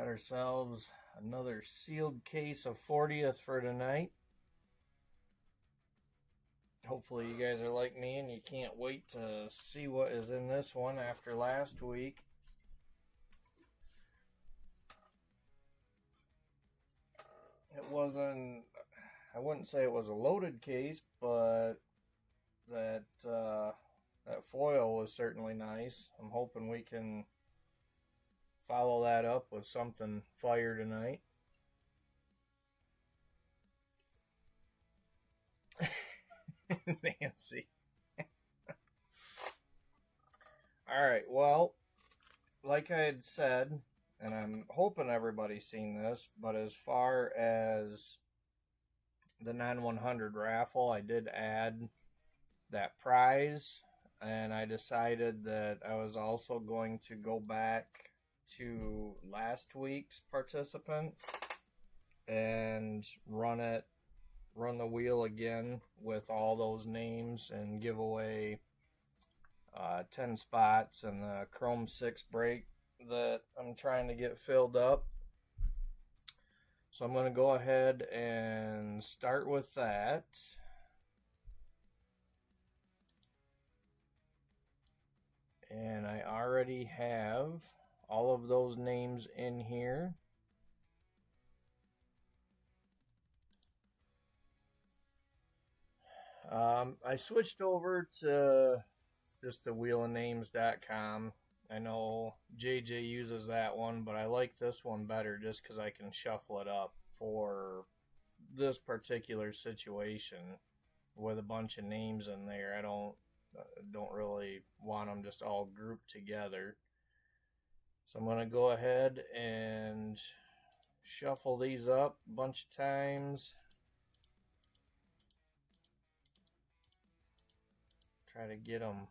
ourselves another sealed case of 40th for tonight. Hopefully you guys are like me and you can't wait to see what is in this one after last week. It wasn't, I wouldn't say it was a loaded case, but that foil was certainly nice. I'm hoping we can follow that up with something fire tonight. Nancy. Alright, well, like I had said, and I'm hoping everybody's seen this, but as far as the 9/100 raffle, I did add that prize, and I decided that I was also going to go back to last week's participants and run the wheel again with all those names and give away 10 spots and the Chrome 6 break that I'm trying to get filled up. So I'm going to go ahead and start with that. And I already have all of those names in here. I switched over to just the wheelandnames.com. I know JJ uses that one, but I like this one better just because I can shuffle it up for this particular situation with a bunch of names in there. I don't really want them just all grouped together. So I'm going to go ahead and shuffle these up a bunch of times. Try to get them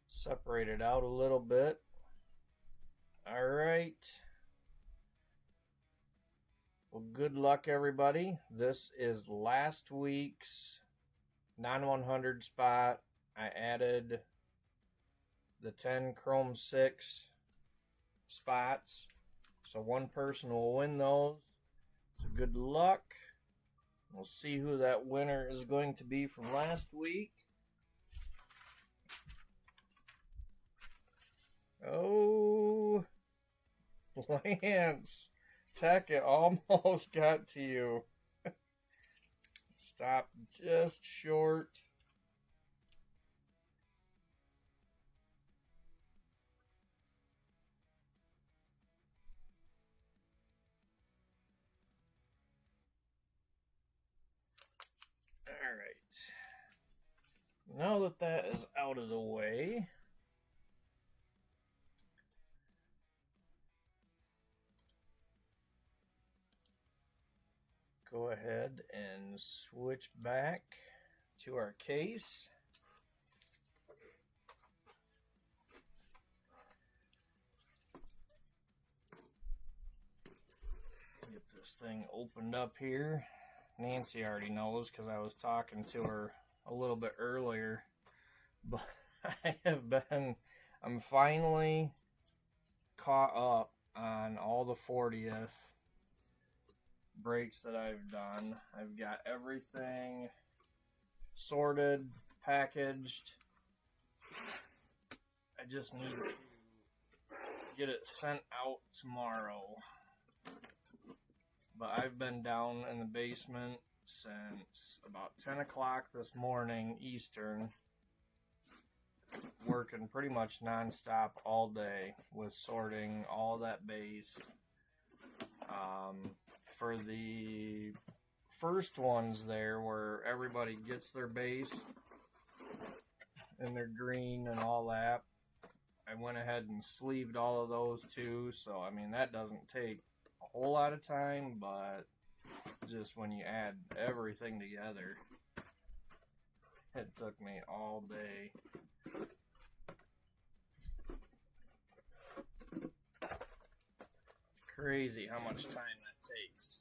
separated out a little bit. All right. Well, good luck, everybody. This is last week's 9/100 spot. I added the 10 Chrome 6 spots, so one person will win those. So good luck. We'll see who that winner is going to be from last week. Oh, Lance. Tech, it almost got to you. Stop just short. All right. Now that that is out of the way, go ahead and switch back to our case. Get this thing opened up here. Nancy already knows because I was talking to her a little bit earlier, but I'm finally caught up on all the 40th breaks that I've done. I've got everything sorted, packaged. I just need to get it sent out tomorrow. But I've been down in the basement since about 10 o'clock this morning Eastern, working pretty much non-stop all day with sorting all that base. For the first ones there where everybody gets their base and their green and all that, I went ahead and sleeved all of those too. So, I mean, that doesn't take a whole lot of time, but just when you add everything together, it took me all day. Crazy how much time that takes.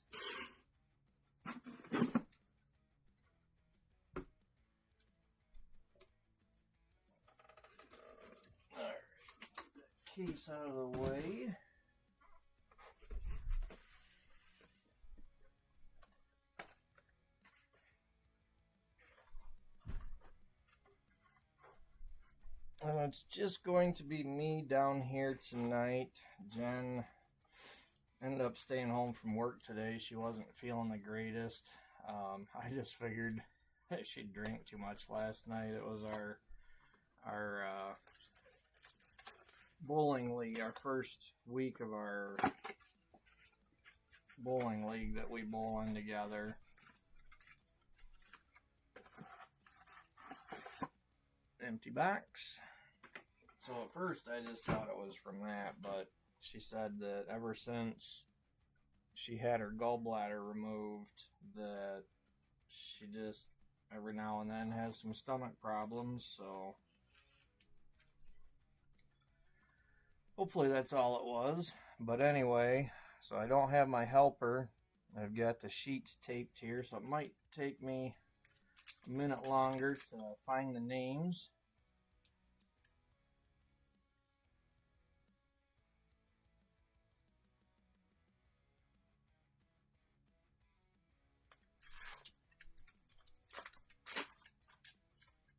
Alright, that case out of the way. It's just going to be me down here tonight. Jen ended up staying home from work today. She wasn't feeling the greatest. I just figured she drank too much last night. It was our bowling league, our first week of our bowling league that we bowl in together. Empty box. So at first I just thought it was from that, but she said that ever since she had her gallbladder removed, that she just every now and then has some stomach problems. So hopefully that's all it was. But anyway, so I don't have my helper. I've got the sheets taped here, so it might take me a minute longer to find the names.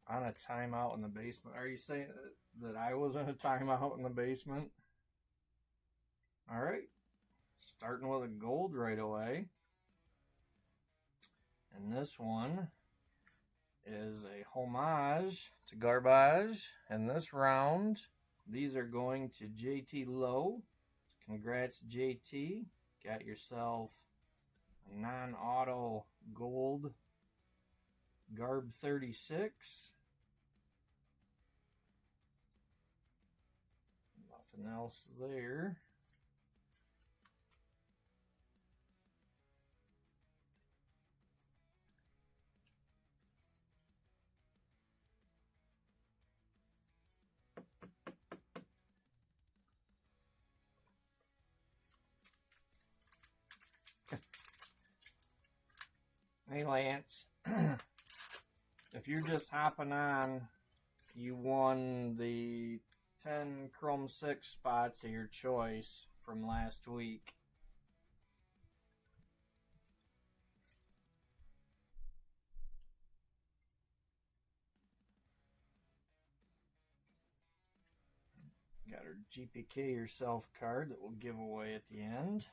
On a timeout in the basement. Are you saying that I was in a timeout in the basement? Alright. Starting with a gold right away. And this one is a homage to Garbage. And this round, these are going to JT Lowe. Congrats, JT. Got yourself a non-auto gold Garb 36. Nothing else there. Hey Lance, if you're just hopping on, you won the 10 Chrome 6 spots of your choice from last week. Got our GPK Yourself card that we'll give away at the end.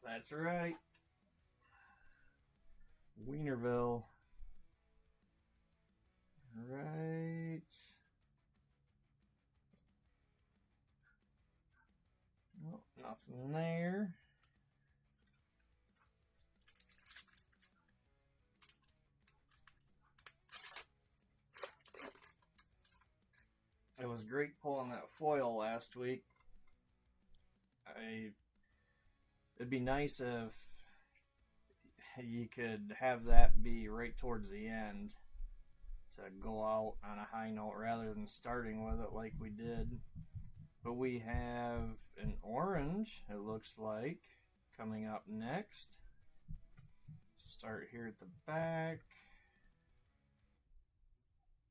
That's right. Wienerville. Right. Nope, nothing there. It was great pulling that foil last week. It'd be nice if you could have that be right towards the end to go out on a high note rather than starting with it like we did. But we have an orange, it looks like, coming up next. Start here at the back.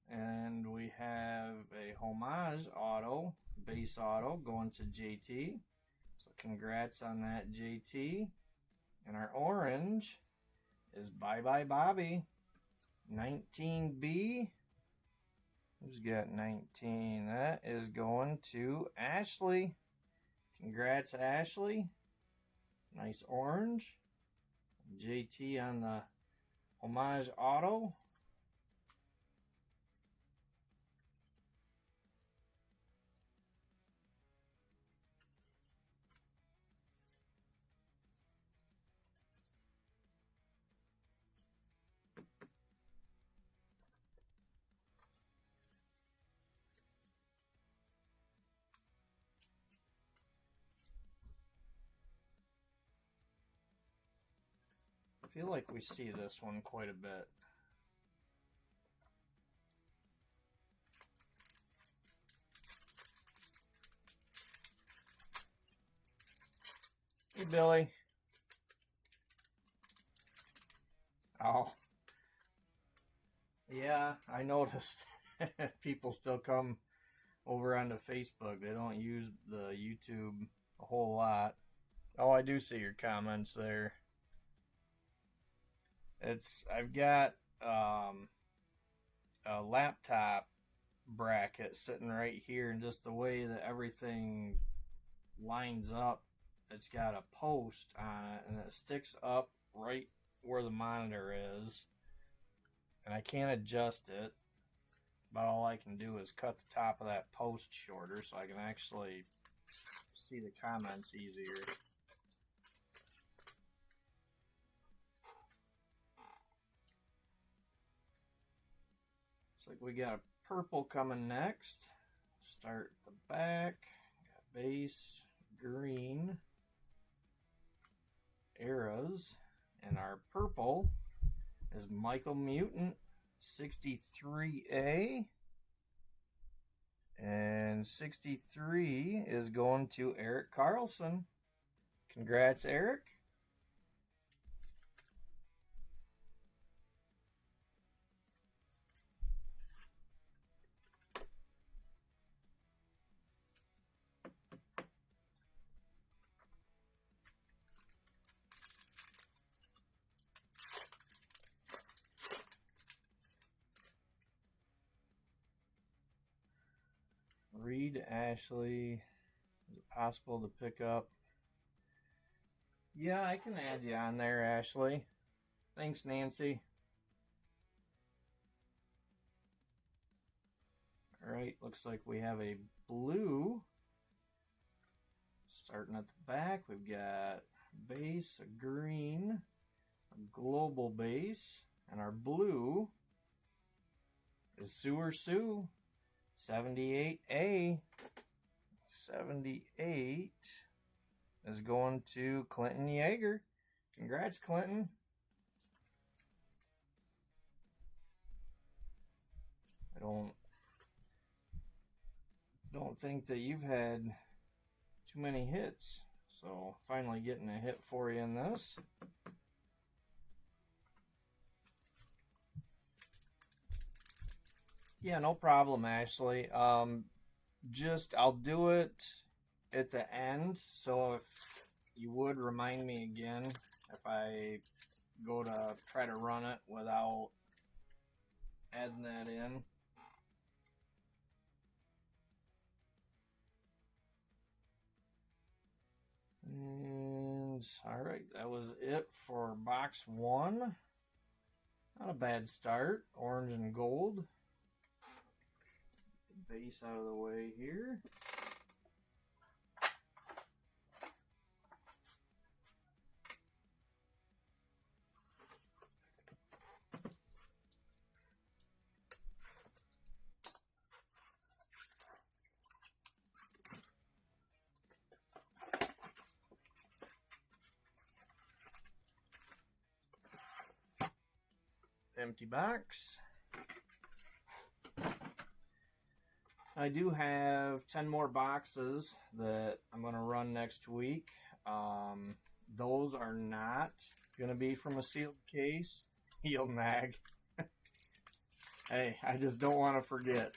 And we have a homage auto, base auto, going to JT. So congrats on that, JT. And our orange is Bye Bye Bobby. 19B. Who's got 19? That is going to Ashley. Congrats, Ashley. Nice orange. JT on the homage auto. I feel like we see this one quite a bit. Hey, Billy. Oh. Yeah, I noticed. People still come over onto Facebook. They don't use the YouTube a whole lot. Oh, I do see your comments there. I've got a laptop bracket sitting right here, and just the way that everything lines up, it's got a post on it, and it sticks up right where the monitor is, and I can't adjust it, but all I can do is cut the top of that post shorter so I can actually see the comments easier. Looks like we got a purple coming next. Start the back, got base, green, eras, and our purple is Michael Mutant 63A, and 63 is going to Eric Carlson. Congrats, Eric. Reed Ashley, is it possible to pick up? Yeah, I can add you on there, Ashley. Thanks, Nancy. Alright, looks like we have a blue. Starting at the back, we've got base, a green, a global base, and our blue is Sewer Sue. 78A. 78 is going to Clinton Yeager. Congrats, Clinton. I don't think that you've had too many hits, so finally getting a hit for you in this. Yeah, no problem, Ashley. I'll do it at the end, so if you would remind me again if I go to try to run it without adding that in. And alright, that was it for box 1. Not a bad start. Orange and gold. Base out of the way here. Empty box. I do have 10 more boxes that I'm going to run next week. Those are not going to be from a sealed case. Heel mag. Hey, I just don't want to forget.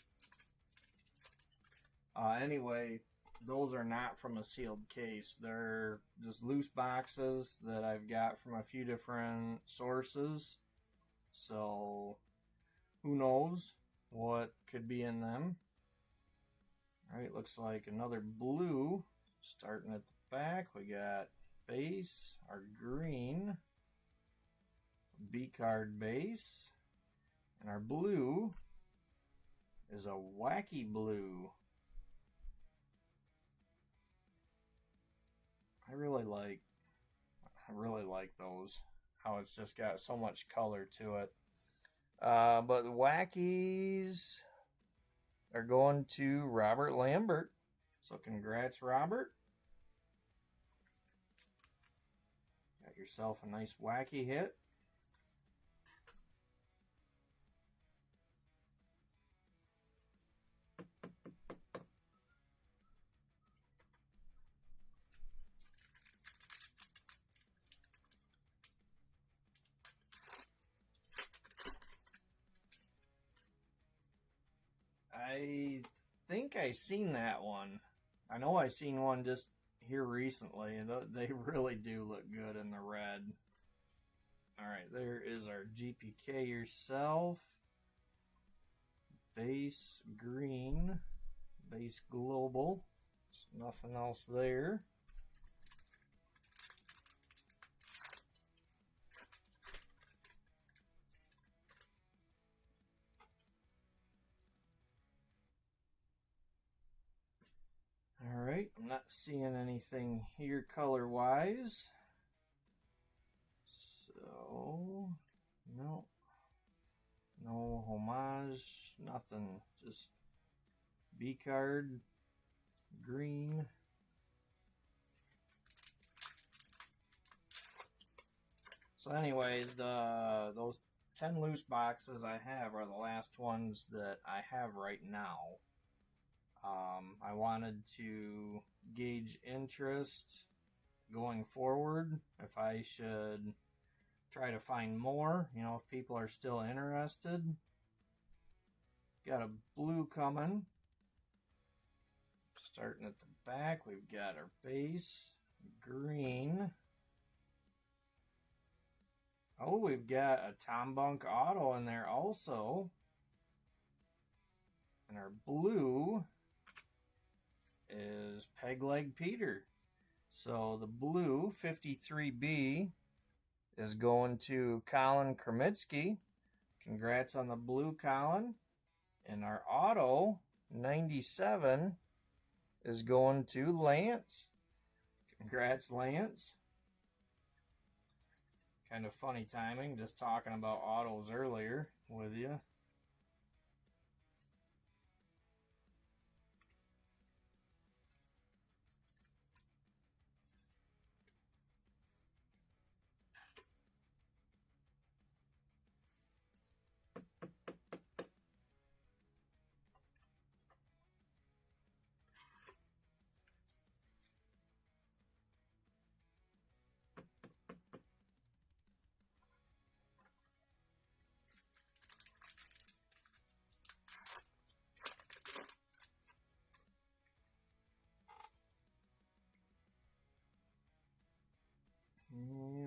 Anyway, those are not from a sealed case. They're just loose boxes that I've got from a few different sources. So, who knows what could be in them. Alright, looks like another blue. Starting at the back, we got base, our green, B-card base, and our blue is a wacky blue. I really like those. How it's just got so much color to it. But the wackies are going to Robert Lambert. So congrats, Robert. Got yourself a nice wacky hit. I think I seen that one. I know I seen one just here recently. They really do look good in the red. Alright, there is our GPK yourself. Base green. Base global. There's nothing else there. Alright, I'm not seeing anything here color-wise. So, no. No homage, nothing. Just B card, green. So anyways, those 10 loose boxes I have are the last ones that I have right now. I wanted to gauge interest going forward, if I should try to find more, you know, if people are still interested. Got a blue coming. Starting at the back, we've got our base, green. Oh, we've got a Tom Bunk auto in there also. And our blue is Peg Leg Peter. So the blue 53B is going to Colin Kremitsky. Congrats on the blue, Colin. And our auto 97 is going to Lance. Congrats, Lance. Kind of funny timing, just talking about autos earlier with you.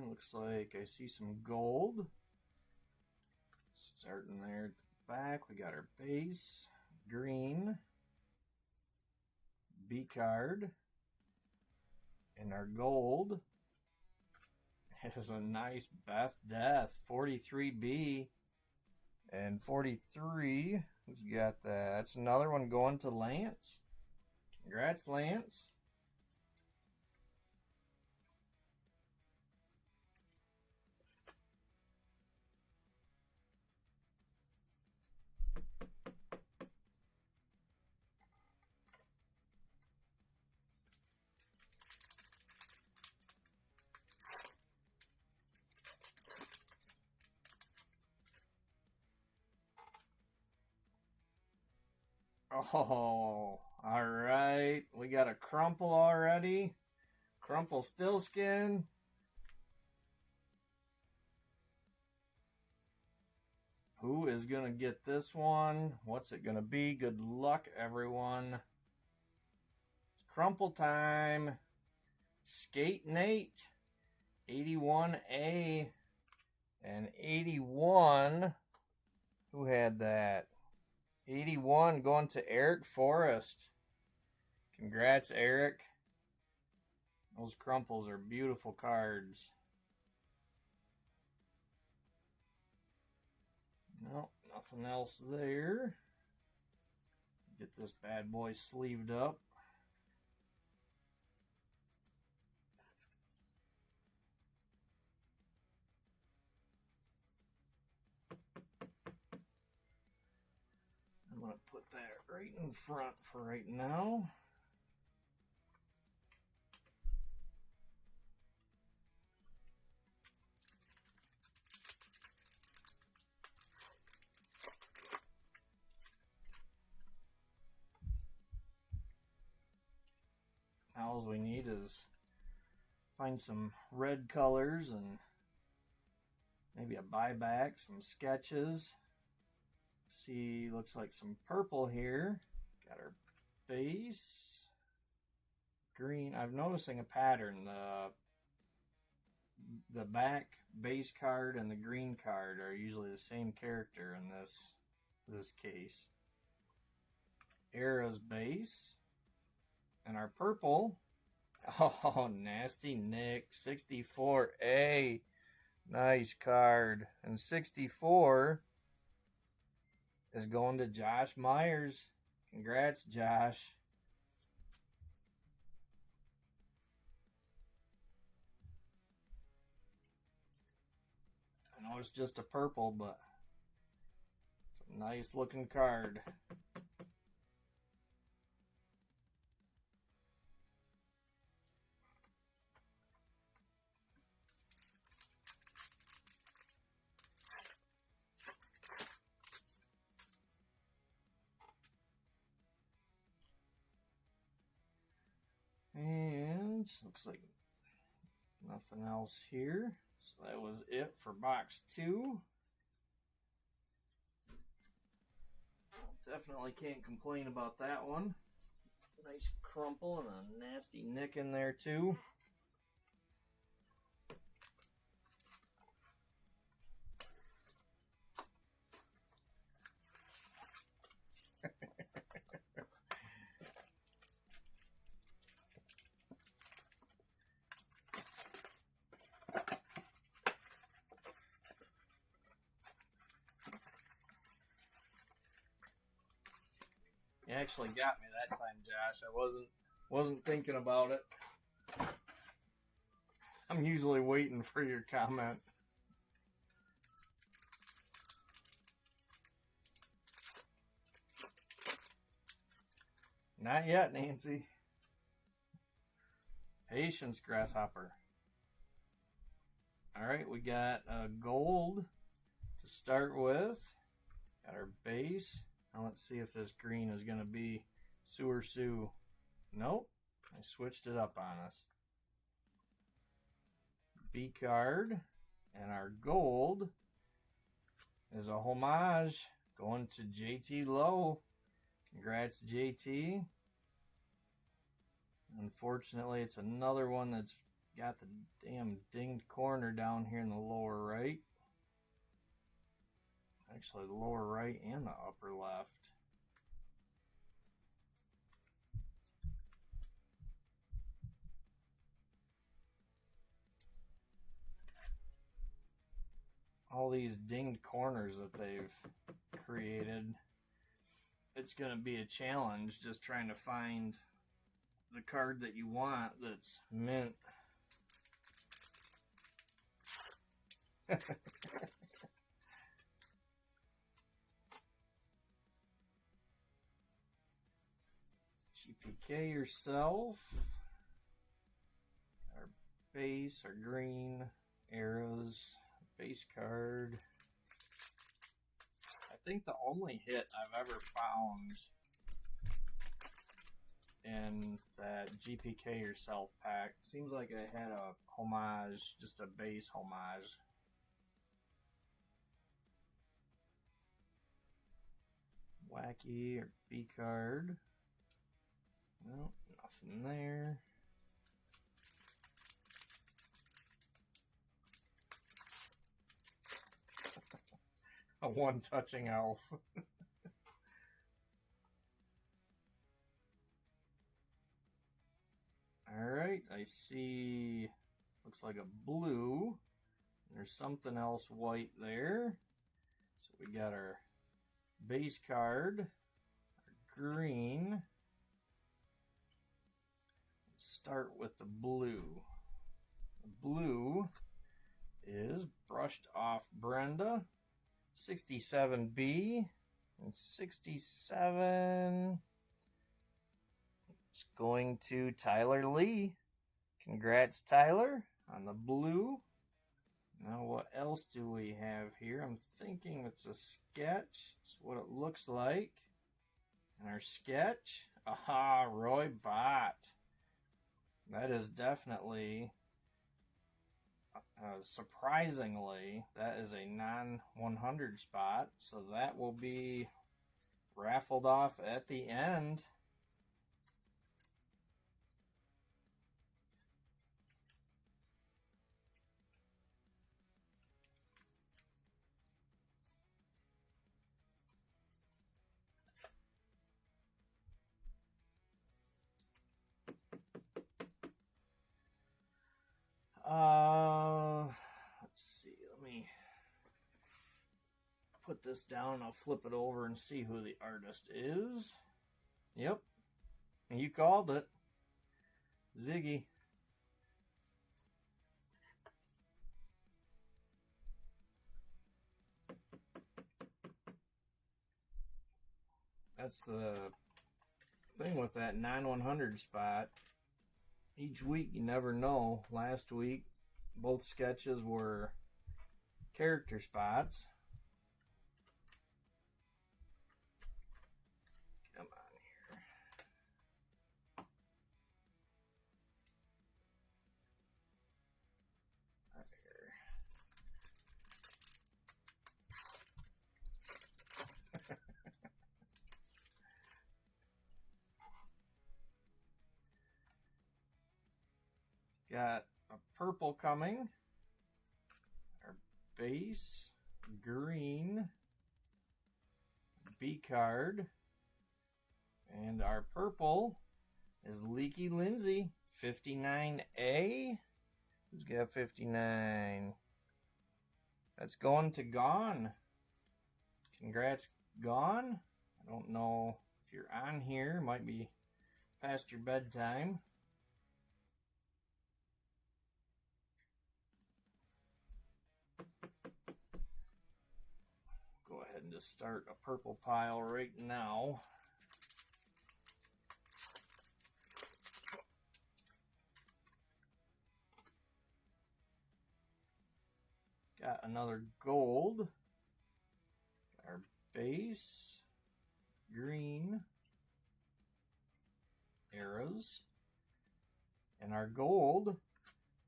Looks like I see some gold. Starting there at the back, we got our base, green, B card, and our gold is a nice Beth Death, 43B, and 43, who's got that? That's another one going to Lance. Congrats, Lance. Oh, all right. We got a crumple already. Crumple Stillskin. Who is going to get this one? What's it going to be? Good luck, everyone. It's crumple time. Skate Nate. 81A. And 81. Who had that? 81 going to Eric Forrest. Congrats, Eric. Those crumples are beautiful cards. No, nothing else there. Get this bad boy sleeved up. I'm going to put that right in front for right now. Now all we need is find some red colors and maybe a buyback, some sketches. See, looks like some purple here. Got our base. Green. I'm noticing a pattern. the back base card and the green card are usually the same character in this case. Era's base. And our purple, oh, Nasty Nick, 64A. Nice card. And 64 is going to Josh Myers. Congrats, Josh. I know it's just a purple, but it's a nice looking card. And looks like nothing else here. So that was it for box 2. Definitely can't complain about that one. Nice crumple and a nasty nick in there too. You actually got me that time, Josh. I wasn't thinking about it. I'm usually waiting for your comment. Not yet, Nancy. Patience, Grasshopper. Alright, we got gold to start with. Got our base. Now let's see if this green is going to be Sewer Sue. Nope. I switched it up on us. B card. And our gold is a homage going to JT Lowe. Congrats, JT. Unfortunately, it's another one that's got the damn dinged corner down here in the lower right. Actually, the lower right and the upper left. All these dinged corners that they've created. It's going to be a challenge just trying to find the card that you want that's mint. GPK yourself. Our base, our green, arrows, base card. I think the only hit I've ever found in that GPK yourself pack seems like it had a homage, just a base homage. Wacky or B card. Nope, nothing there. A one-touching elf. Alright, I see, looks like a blue. There's something else white there. So we got our base card, our green. Let's start with the blue. The blue is Brushed Off Brenda, 67B, and 67... It's going to Tyler Lee. Congrats, Tyler, on the blue. Now, what else do we have here? I'm thinking it's a sketch. It's what it looks like. And our sketch, aha, Roy Bott. That is definitely, surprisingly, that is a non-100 spot. So that will be raffled off at the end. put this down. I'll flip it over and see who the artist is. Yep. And you called it. Ziggy. That's the thing with that 9-100 spot. Each week you never know. Last week both sketches were character spots. Come on here. Got a purple coming. Our base, green, B card. And our purple is Leaky Lindsay, 59A. Who's got 59? That's going to Gone. Congrats, Gone. I don't know if you're on here. Might be past your bedtime. Go ahead and just start a purple pile right now. Got another gold. Our base, green, arrows. And our gold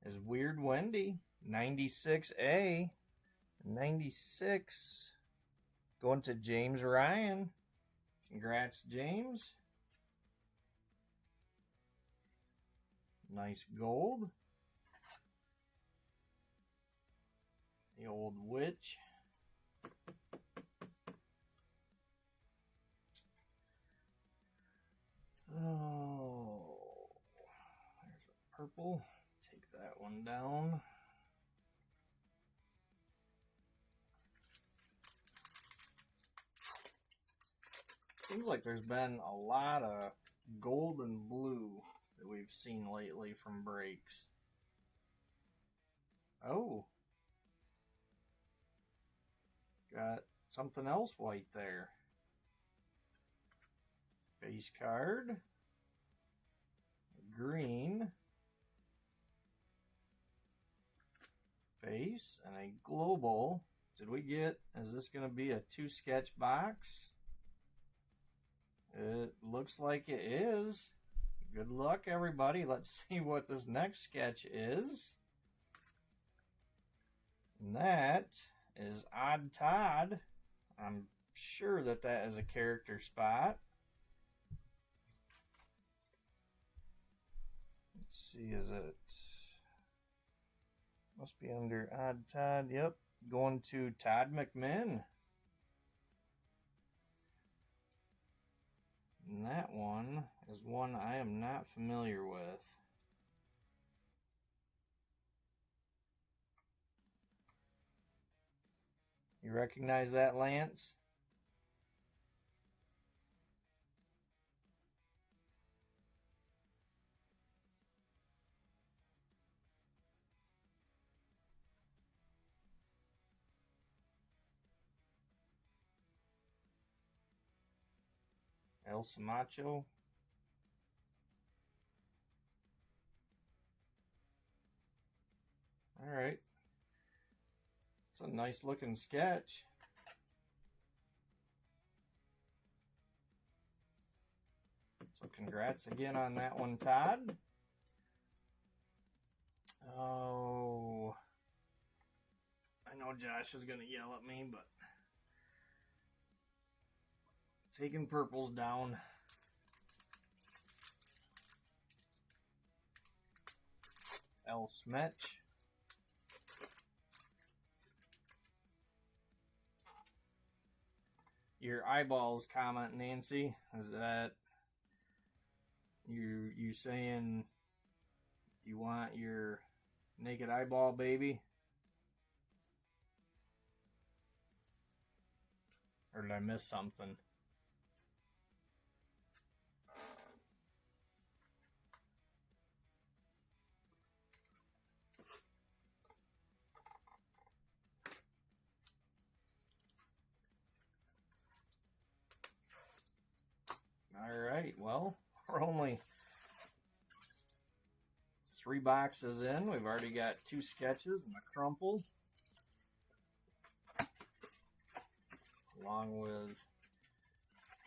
is Weird Wendy, 96A. 96. Going to James Ryan. Congrats, James. Nice gold. The old witch. Oh, there's a purple. Take that one down. Seems like there's been a lot of gold and blue that we've seen lately from breaks. Oh. Got something else white there. Base card. Green. Base and a global. Did we get, is this going to be a 2 sketch box? It looks like it is. Good luck, everybody. Let's see what this next sketch is. And that is Odd Todd. I'm sure that that is a character spot. Let's see, is it? Must be under Odd Todd. Yep. Going to Todd McMinn. And that one is one I am not familiar with. You recognize that, Lance? El Samacho. All right. It's a nice looking sketch. So congrats again on that one, Todd. Oh, I know Josh is going to yell at me, but taking purples down. El Smetch. Your eyeballs comment, Nancy, is that you saying you want your naked eyeball baby? Or did I miss something? Alright, well, we're only 3 boxes in. We've already got 2 sketches and a crumple, along with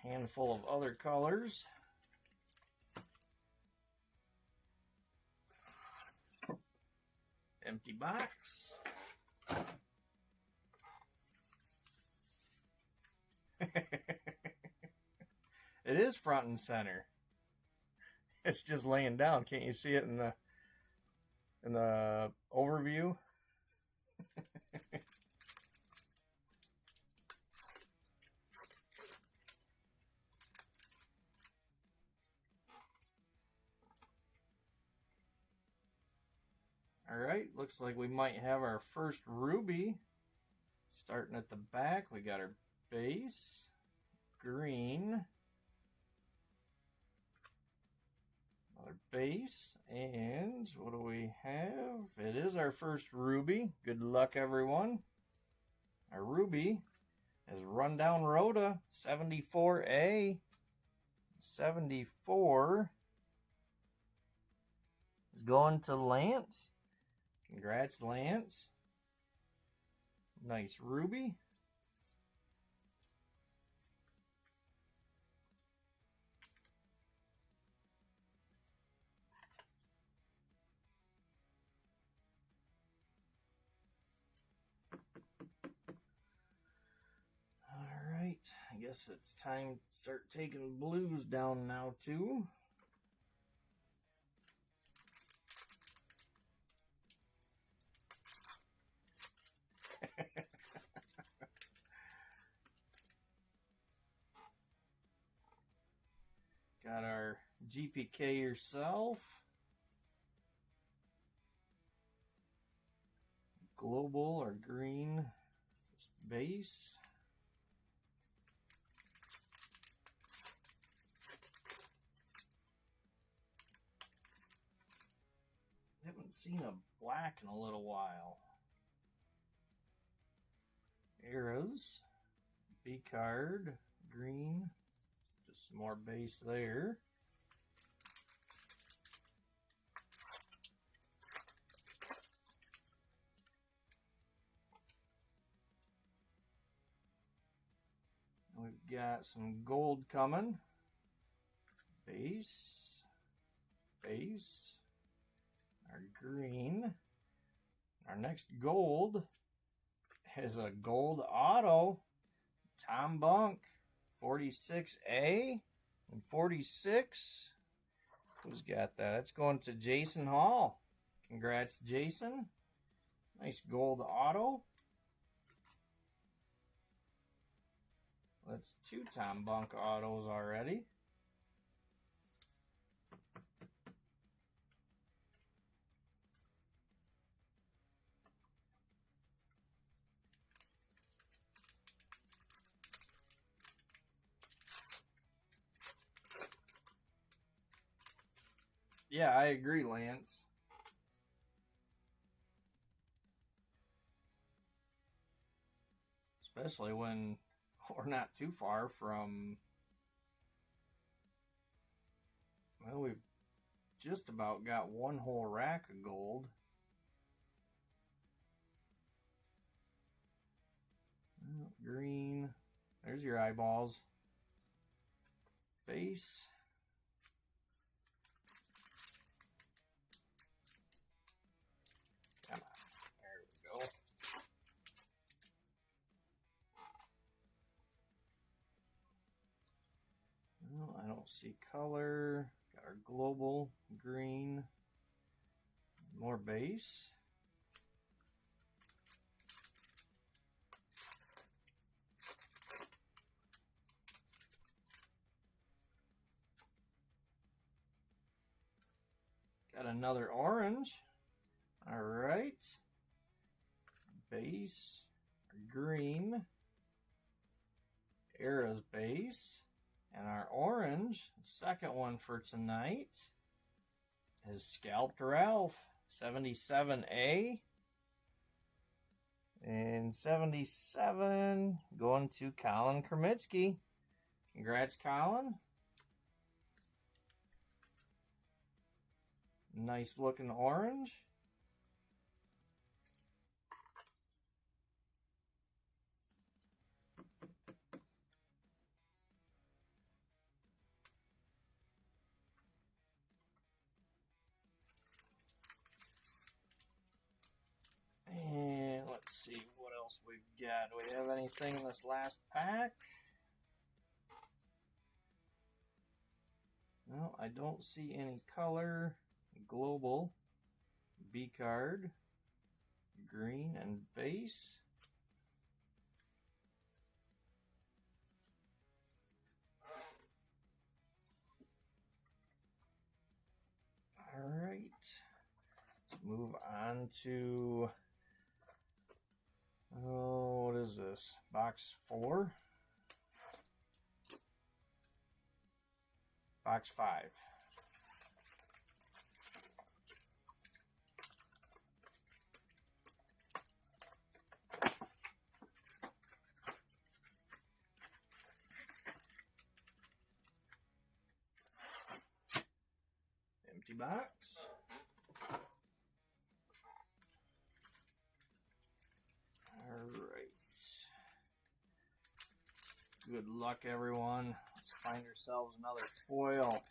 a handful of other colors. Empty box. It is front and center. It's just laying down. Can't you see it in the overview? All right, looks like we might have our first ruby. Starting at the back, we got our base, green, another base, and what do we have? It is our first ruby. Good luck, everyone. Our ruby is Rundown Rhoda 74A. 74 is going to Lance. Congrats, Lance. Nice ruby. Alright, I guess it's time to start taking blues down now too. Got our GPK yourself. Global or green base. Haven't seen a black in a little while. Arrows. B card. Green. Just some more base there. We've got some gold coming. Base. Base. Our green. Our next gold is a gold auto. Tom Bunk. 46A and 46. Who's got that? That's going to Jason Hall. Congrats, Jason. Nice gold auto. That's 2 Tom Bunk autos already. Yeah, I agree, Lance. Especially when we're not too far from... Well, we've just about got one whole rack of gold. Green. There's your eyeballs. Base. Come on. There we go. No, I don't see color. Got our global green. More base. Got another orange. All right. Base. Green. Era's base. And our orange, second one for tonight, is Scalped Ralph, 77A. And 77 going to Colin Kermitsky. Congrats, Colin. Nice looking orange. And let's see what else we've got. Do we have anything in this last pack? No, I don't see any color. Global, B card, green and base. All right, let's move on to, oh, what is this? Box 4? Box 5. Empty box. All right. Good luck, everyone. Let's find ourselves another foil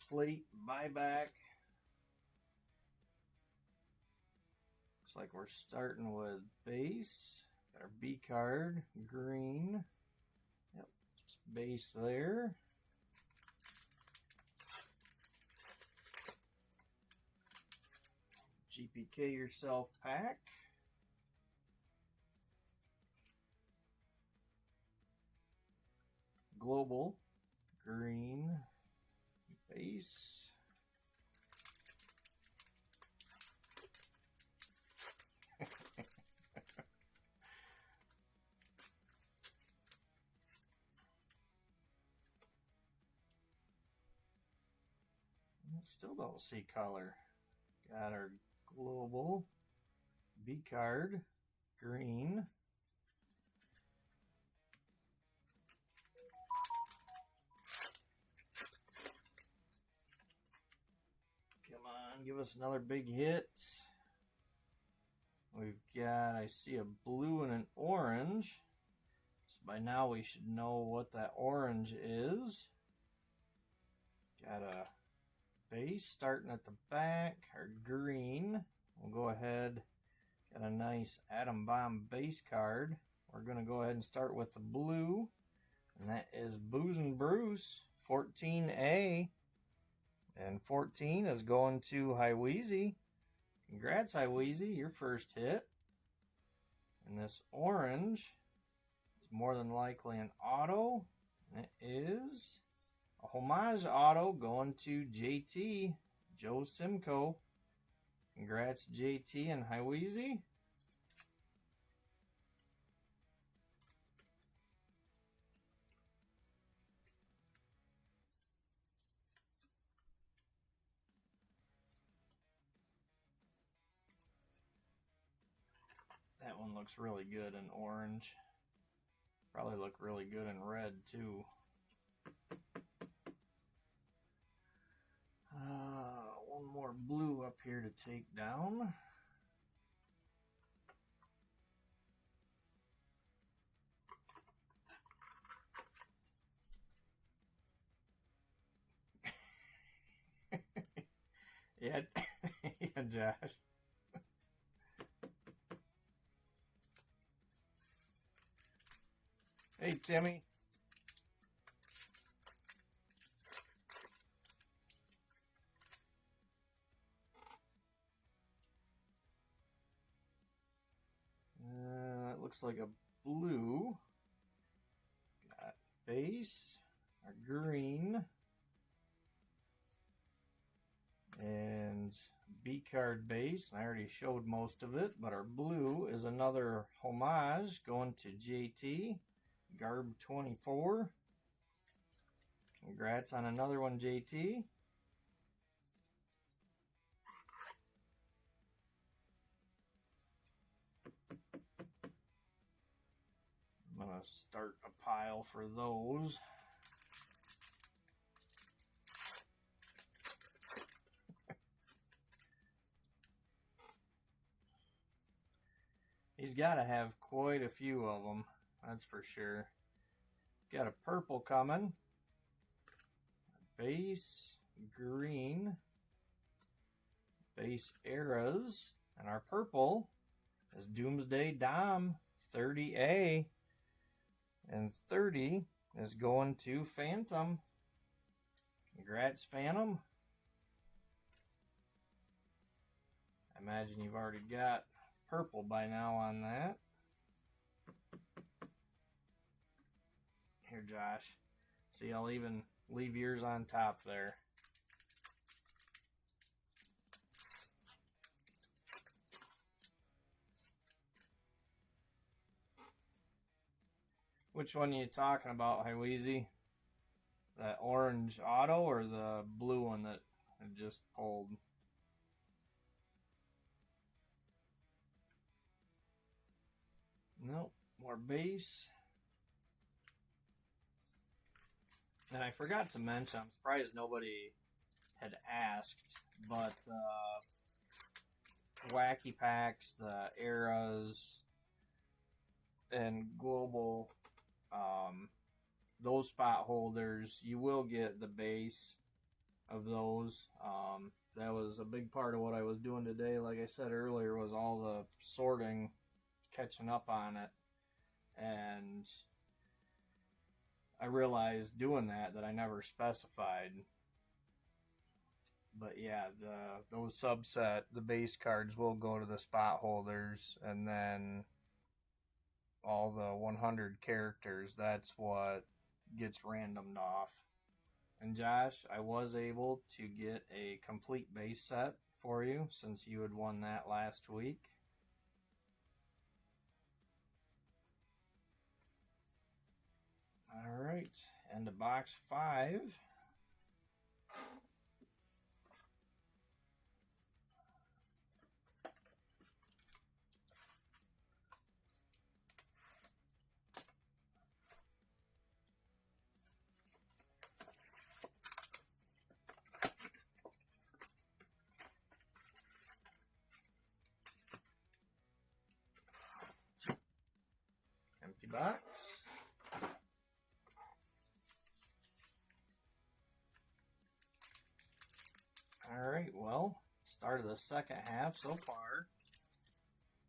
plate buyback. Looks like we're starting with base. Got our B card, green. Yep, just base there. GPK yourself pack. Global, green, base. Still don't see color. Got our global, B card, green. Come on, give us another big hit. We've got, I see a blue and an orange. So by now we should know what that orange is. Got a base starting at the back, our green. We'll go ahead, got a nice Atom Bomb base card. We're going to go ahead and start with the blue, and that is Booze and Bruce, 14A. And 14 is going to Hiweezy. Congrats, Hiweezy, your first hit. And this orange is more than likely an auto. And it is a homage auto going to JT, Joe Simcoe. Congrats, JT and Hiweezy. That one looks really good in orange. Probably look really good in red too. One more blue up here to take down. Yeah, yeah, Josh. Hey, Timmy. That looks like a blue. Got base, our green, and B card base. I already showed most of it, but our blue is another homage going to JT. Garb 24. Congrats on another one, JT. I'm going to start a pile for those. He's got to have quite a few of them, that's for sure. Got a purple coming. Base green. Base eras. And our purple is Doomsday Dom 30A. And 30 is going to Phantom. Congrats, Phantom. I imagine you've already got purple by now on that. Here, Josh. See, I'll even leave yours on top there. Which one are you talking about, Hiweezy? That orange auto or the blue one that I just pulled? Nope, more base. And I forgot to mention, I'm surprised nobody had asked, but wacky packs, the eras, and global, those spot holders, you will get the base of those. That was a big part of what I was doing today. Like I said earlier, was all the sorting, catching up on it, and I realized doing that I never specified. But yeah, those subset, the base cards will go to the spot holders, and then all the 100 characters, that's what gets randomed off. And Josh, I was able to get a complete base set for you since you had won that last week. All right, and to box 5. Empty box. All right, well, start of the second half so far.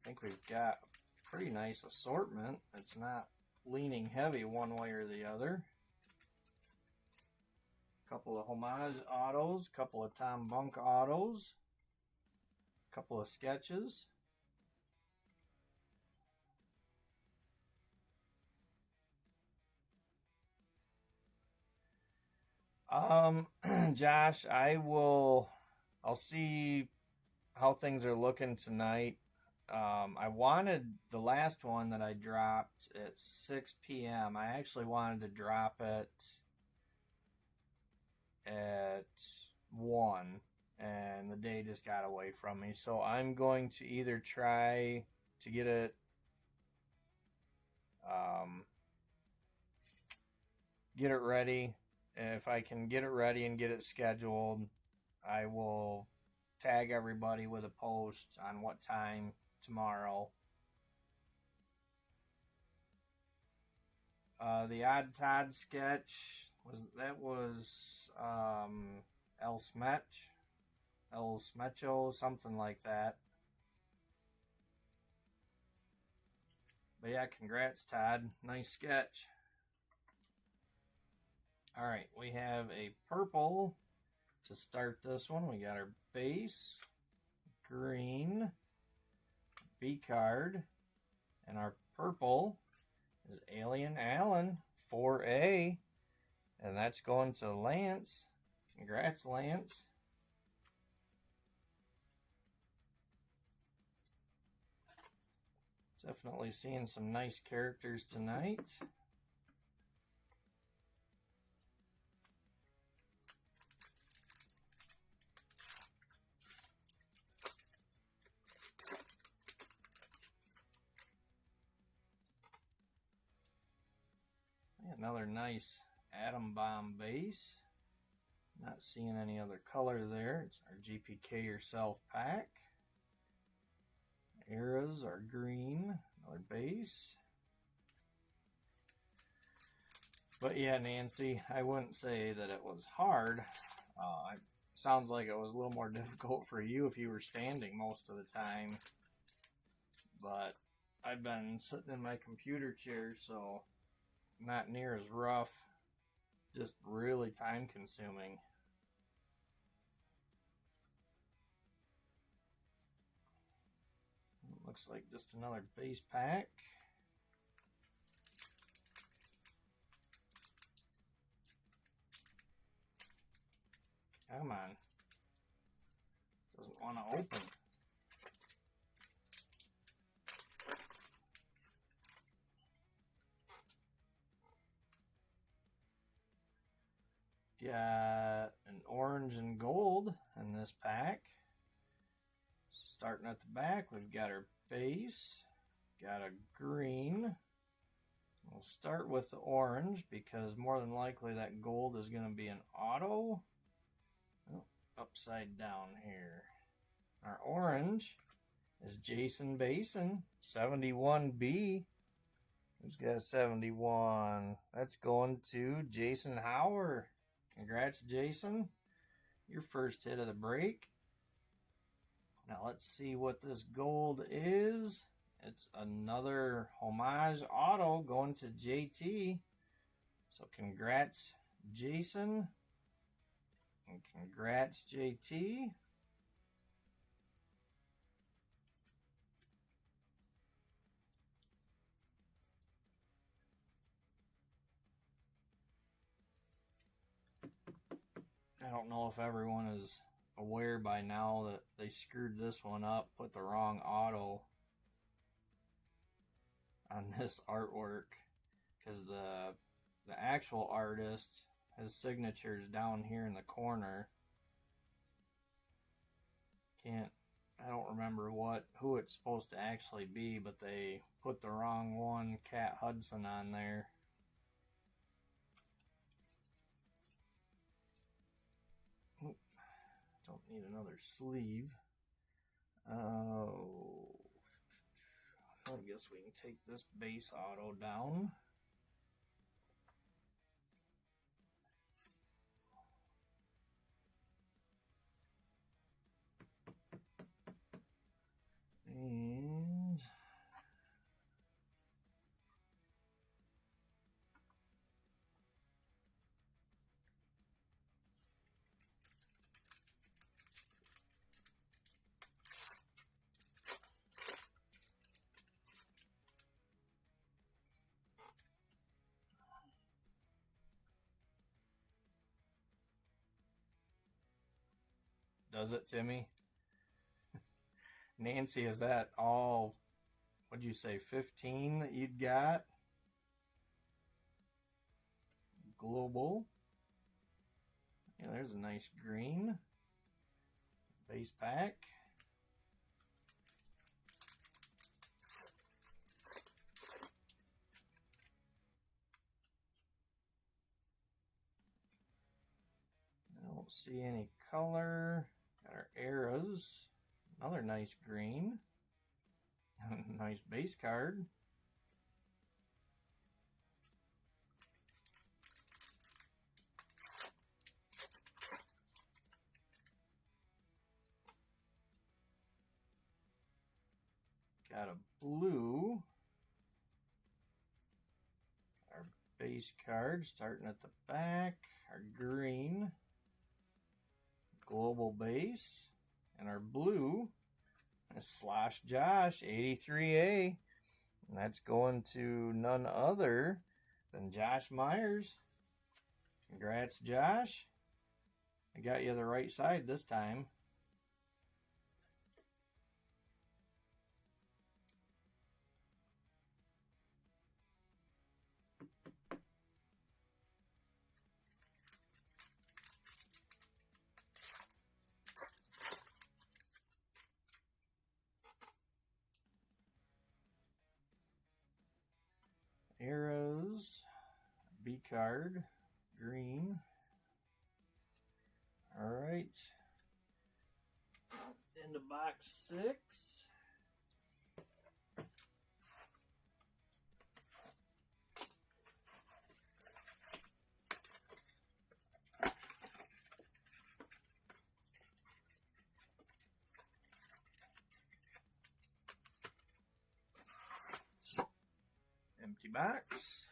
I think we've got a pretty nice assortment. It's not leaning heavy one way or the other. A couple of homage autos, a couple of Tom Bunk autos, a couple of sketches. Josh, I'll see how things are looking tonight. I wanted the last one that I dropped at 6 p.m. I actually wanted to drop it at 1, and the day just got away from me. So I'm going to either try to get it ready. If I can get it ready and get it scheduled, I will tag everybody with a post on what time tomorrow. The Odd Todd sketch was El Smecho, something like that. But yeah, congrats, Todd. Nice sketch. All right, we have a purple to start this one. We got our base, green, B card, and our purple is Alien Allen 4A, and that's going to Lance. Congrats, Lance. Definitely seeing some nice characters tonight. Another nice atom bomb base. Not seeing any other color there. It's our GPK Yourself pack. Eras are green. Another base. But yeah, Nancy, I wouldn't say that it was hard. It sounds like it was a little more difficult for you if you were standing most of the time. But I've been sitting in my computer chair, so not near as rough. Just really time consuming. Looks like just another base pack. Come on. Doesn't want to open. Got an orange and gold in this pack. Starting at the back, we've got our base. Got a green. We'll start with the orange because more than likely that gold is going to be an auto. Oh, upside down here. Our orange is Jason Basin, 71B. Who's got 71? That's going to Jason Hauer. Congrats, Jason. Your first hit of the break. Now let's see what this gold is. It's another homage auto going to JT. So congrats, Jason. And congrats, JT. I don't know if everyone is aware by now that they screwed this one up, put the wrong auto on this artwork, because the actual artist, his signature's down here in the corner. I don't remember who it's supposed to actually be, but they put the wrong one, Cat Hudson, on there. Don't need another sleeve. Oh, I guess we can take this base auto down. And does it, Timmy? Nancy, is that all, what'd you say, 15 that you'd got? Global. Yeah, there's a nice green. Base pack. I don't see any color. Got our arrows. Another nice green. Nice base card. Got a blue. Our base card starting at the back. Our green. Global base. And our blue, Slash Josh, 83A. And that's going to none other than Josh Myers. Congrats, Josh. I got you the right side this time. Arrows, B card, green. All right. Into box 6. Empty box.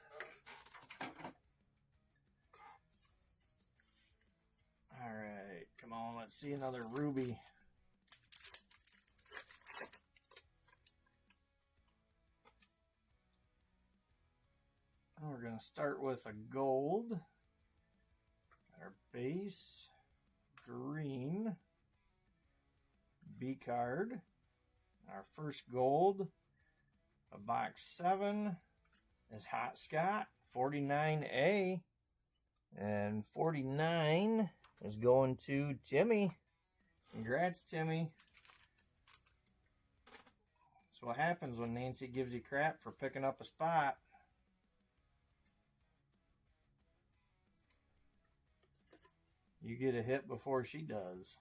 All right, come on, let's see another ruby. We're going to start with a gold. Got our base, green, B card. Our first gold, a box 7, is Hot Scott, 49A. And 49 is going to Timmy. Congrats, Timmy. That's what happens when Nancy gives you crap for picking up a spot. You get a hit before she does.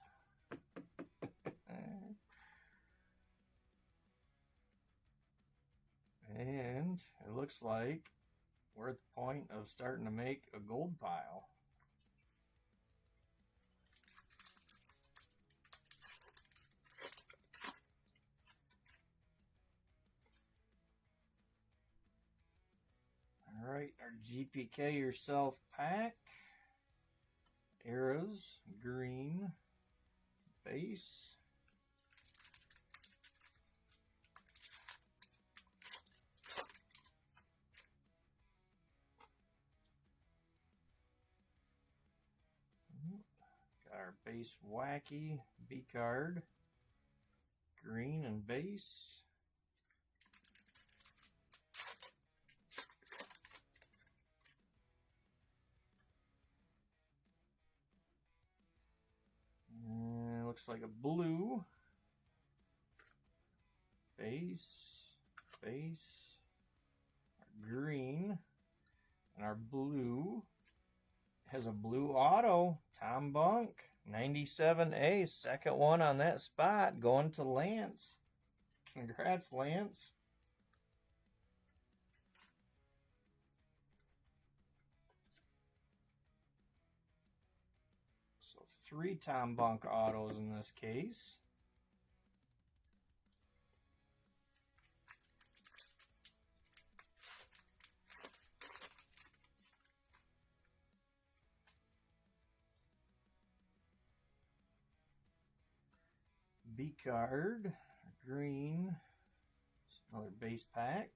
And it looks like we're at the point of starting to make a gold pile. All right, our GPK Yourself pack. Arrows, green, base. Got our base wacky B card, green and base. And it looks like a blue, base, base, our green, and our blue has a blue auto. Tom Bunk, 97A, second one on that spot, going to Lance. Congrats, Lance. So 3 Tom Bunk autos in this case. B card, green, another base pack.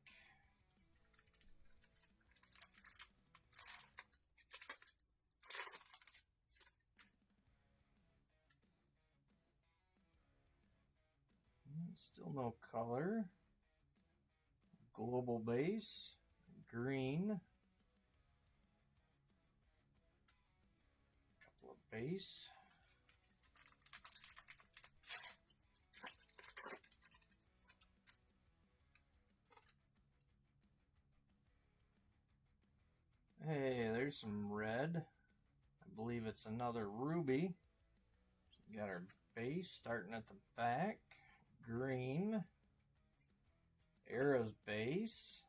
Still no color. Global base, green. Couple of base. Hey, there's some red. I believe it's another ruby. So we got our base starting at the back. Green. Arrow's base.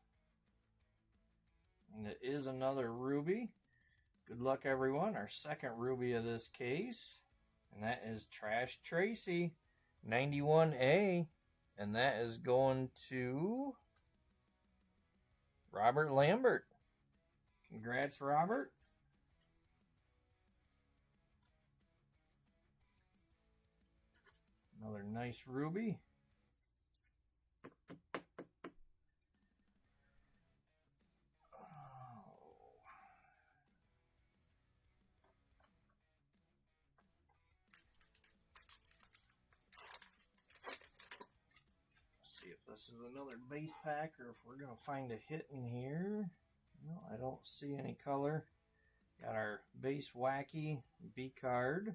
And it is another ruby. Good luck, everyone. Our second ruby of this case. And that is Trash Tracy, 91A. And that is going to Robert Lambert. Congrats, Robert. Another nice ruby. Let's see if this is another base pack or if we're going to find a hit in here. No, I don't see any color. Got our base wacky B card.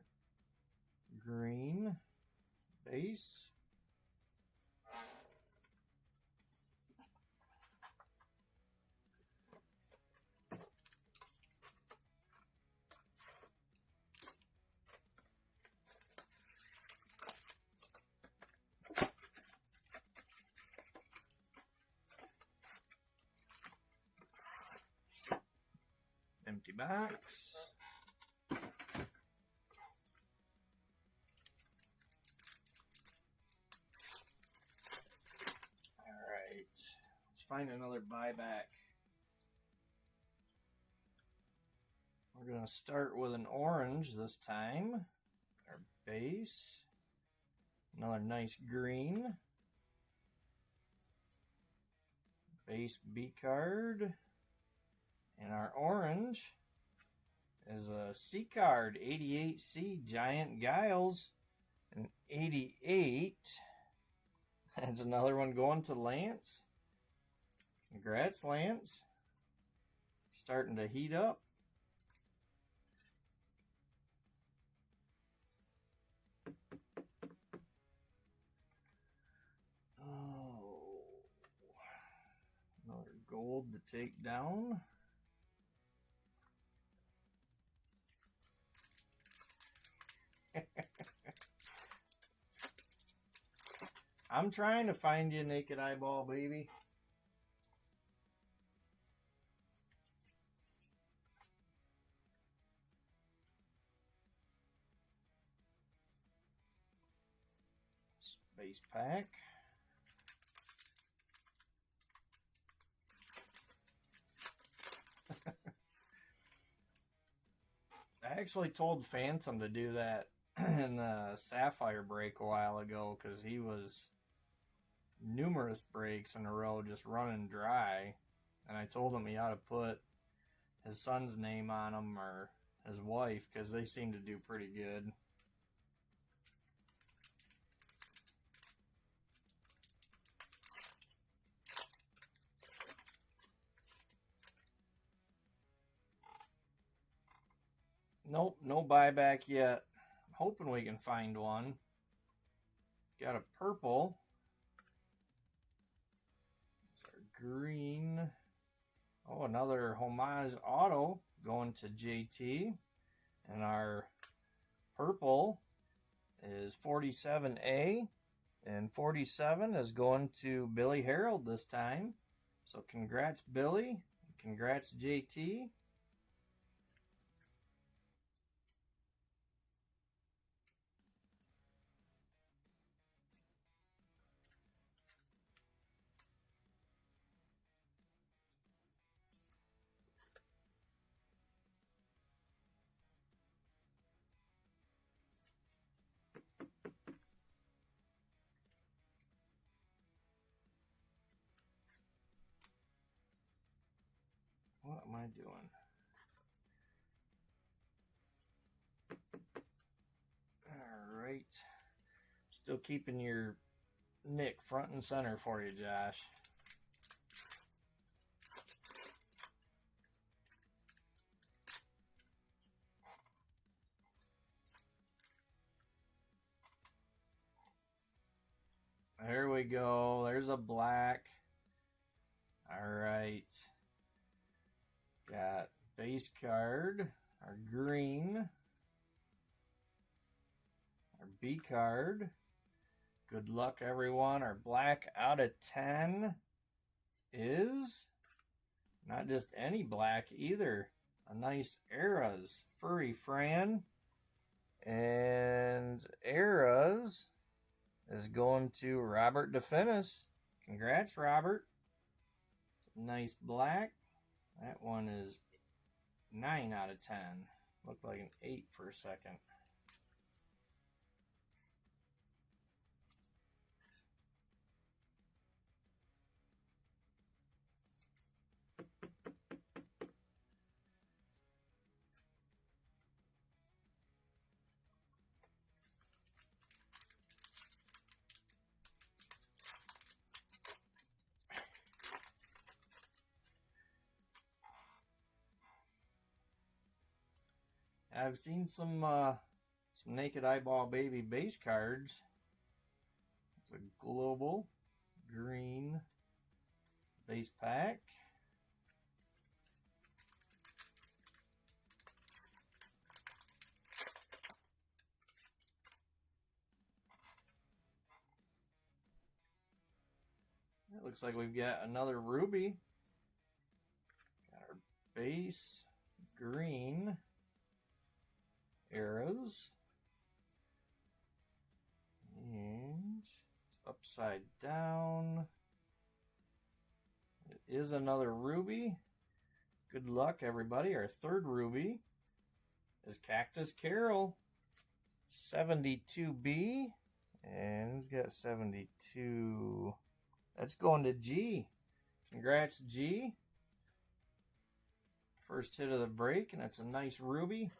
Green. Base. box. Alright, let's find another buyback. We're going to start with an orange this time. Our base. Another nice green. Base B card. And our orange is a C card, 88C Giant Giles, and 88. That's another one going to Lance. Congrats, Lance. Starting to heat up. Oh, another gold to take down. I'm trying to find you, Naked Eyeball Baby. Space pack. I actually told Phantom to do that in the Sapphire break a while ago because he was numerous breaks in a row just running dry, and I told him he ought to put his son's name on them or his wife because they seem to do pretty good. Nope, no buyback yet. I'm hoping we can find one. Got a purple. Green. Oh, another homage auto going to JT. And our purple is 47A. And 47 is going to Billy Harold this time. So congrats, Billy. Congrats, JT. What am I doing? Alright. Still keeping your Nick front and center for you, Josh. There we go. There's a black. Alright. Got base card. Our green. Our B card. Good luck, everyone. Our black out of 10 is not just any black either. A nice Eras. Furry Fran. And Eras is going to Robert DeFinis. Congrats, Robert. Nice black. That one is 9 out of 10. Looked like an 8 for a second. I've seen some Naked Eyeball Baby base cards. It's a global green base pack. It looks like we've got another ruby. Got our base, green arrows. And it's upside down. It is another ruby. Good luck, everybody. Our third ruby is Cactus Carol. 72B. And who's got 72? That's going to G. Congrats, G. First hit of the break, and that's a nice ruby.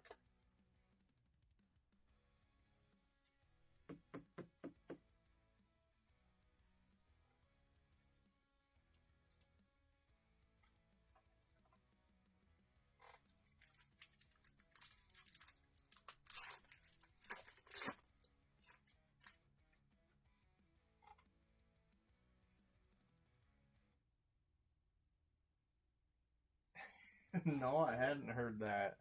No, I hadn't heard that.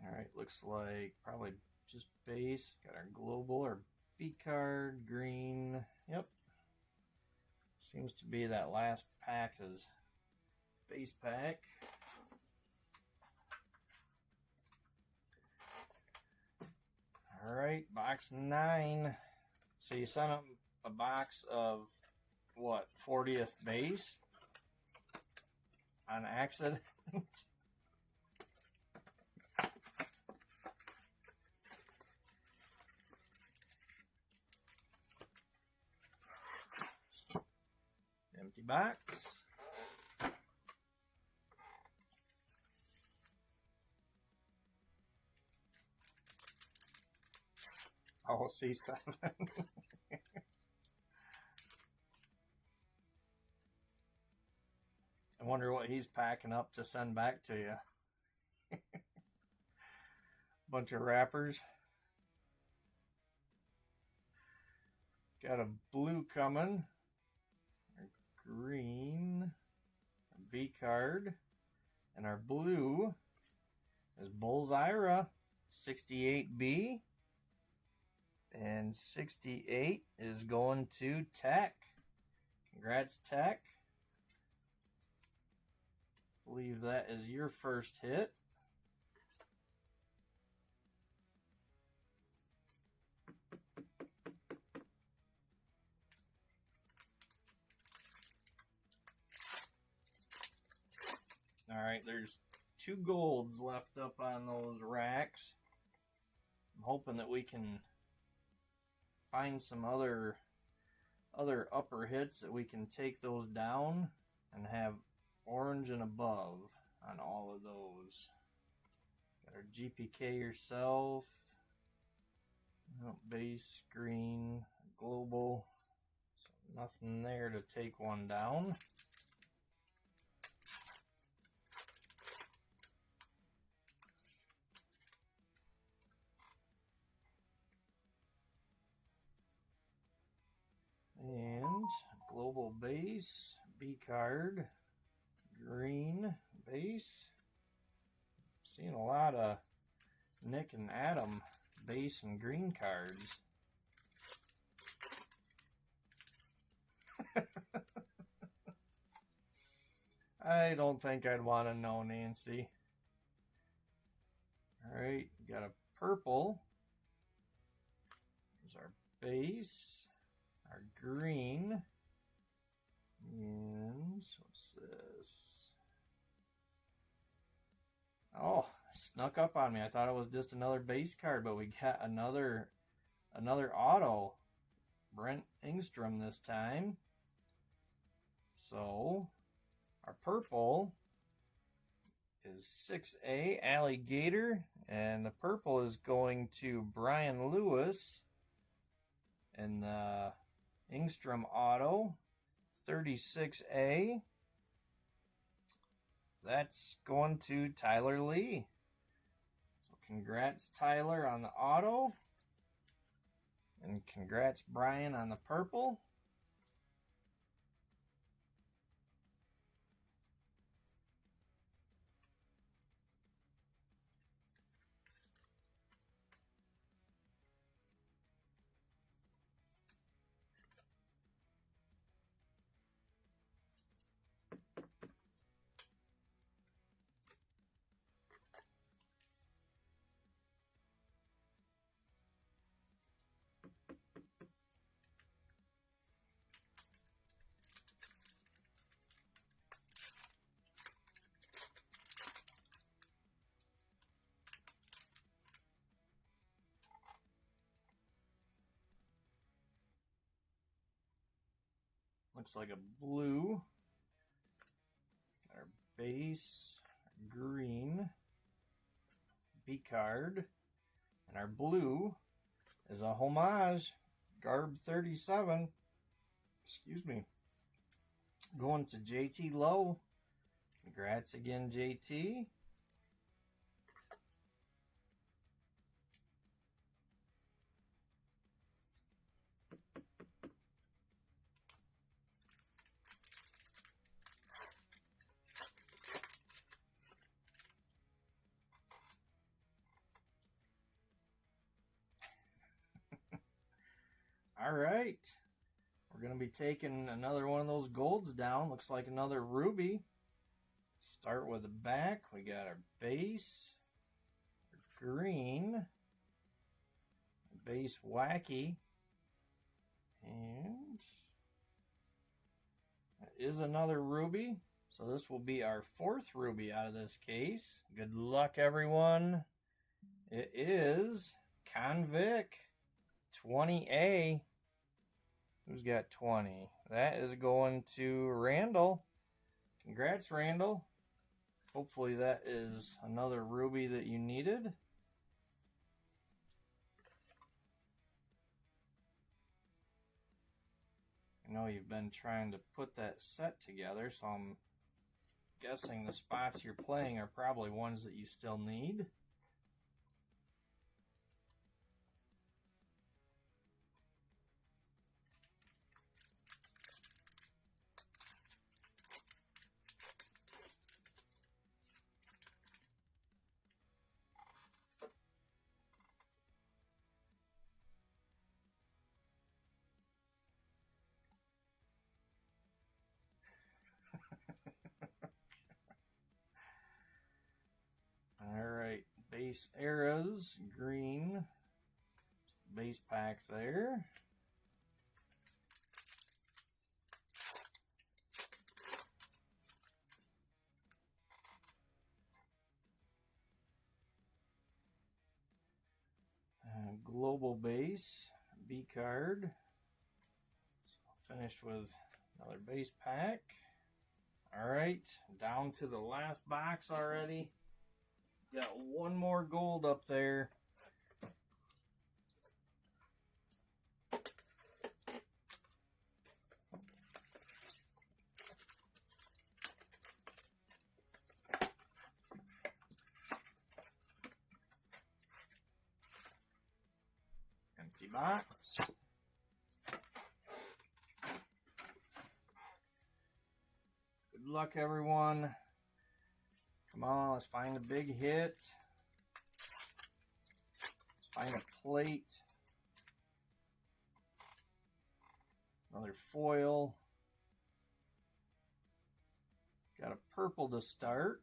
Alright, looks like probably just base. Got our global or B card, green. Yep. Seems to be that last pack is base pack. Alright, box 9. So you sent them a box of what, 40th base on accident? Empty box. Oh, C7. I wonder what he's packing up to send back to you. Bunch of wrappers. Got a blue coming. Our green. Our B card. And our blue is Bullseye 68B. And 68 is going to Tech. Congrats, Tech. Believe that is your first hit. All right, there's 2 golds left up on those racks. I'm hoping that we can find some other upper hits that we can take those down and have orange and above on all of those. Got our GPK yourself. Base, green, global. So nothing there to take one down. And global base, B card, green base. Seeing a lot of Nick and Adam base and green cards. I don't think I'd want to know, Nancy. Alright, got a purple. There's our base. Our green. And what's this? Oh, snuck up on me. I thought it was just another base card, but we got another auto. Brent Ingstrom this time. So our purple is 6A Alligator, and the purple is going to Brian Lewis. And the Ingstrom auto 36A, that's going to Tyler Lee. So congrats, Tyler, on the auto, and congrats, Brian, on the purple. looks like a blue. Our base green B card, and our blue is a homage Garb 37. Excuse me. Going to JT Lowe. Congrats again, JT. All right, we're going to be taking another one of those golds down. Looks like another ruby. Start with the back. We got our base, our green, base wacky, and that is another ruby. So this will be our 4th ruby out of this case. Good luck, everyone. It is Convic 20A. Who's got 20? That is going to Randall. Congrats, Randall. Hopefully that is another ruby that you needed. I know you've been trying to put that set together, so I'm guessing the spots you're playing are probably ones that you still need. Alright, base arrows, green, base pack there. Global base, B card. So finished with another base pack. Alright, down to the last box already. Got one more gold up there. Empty box. Good luck, everyone. Come on, let's find a big hit. Let's find a plate. Another foil. Got a purple to start.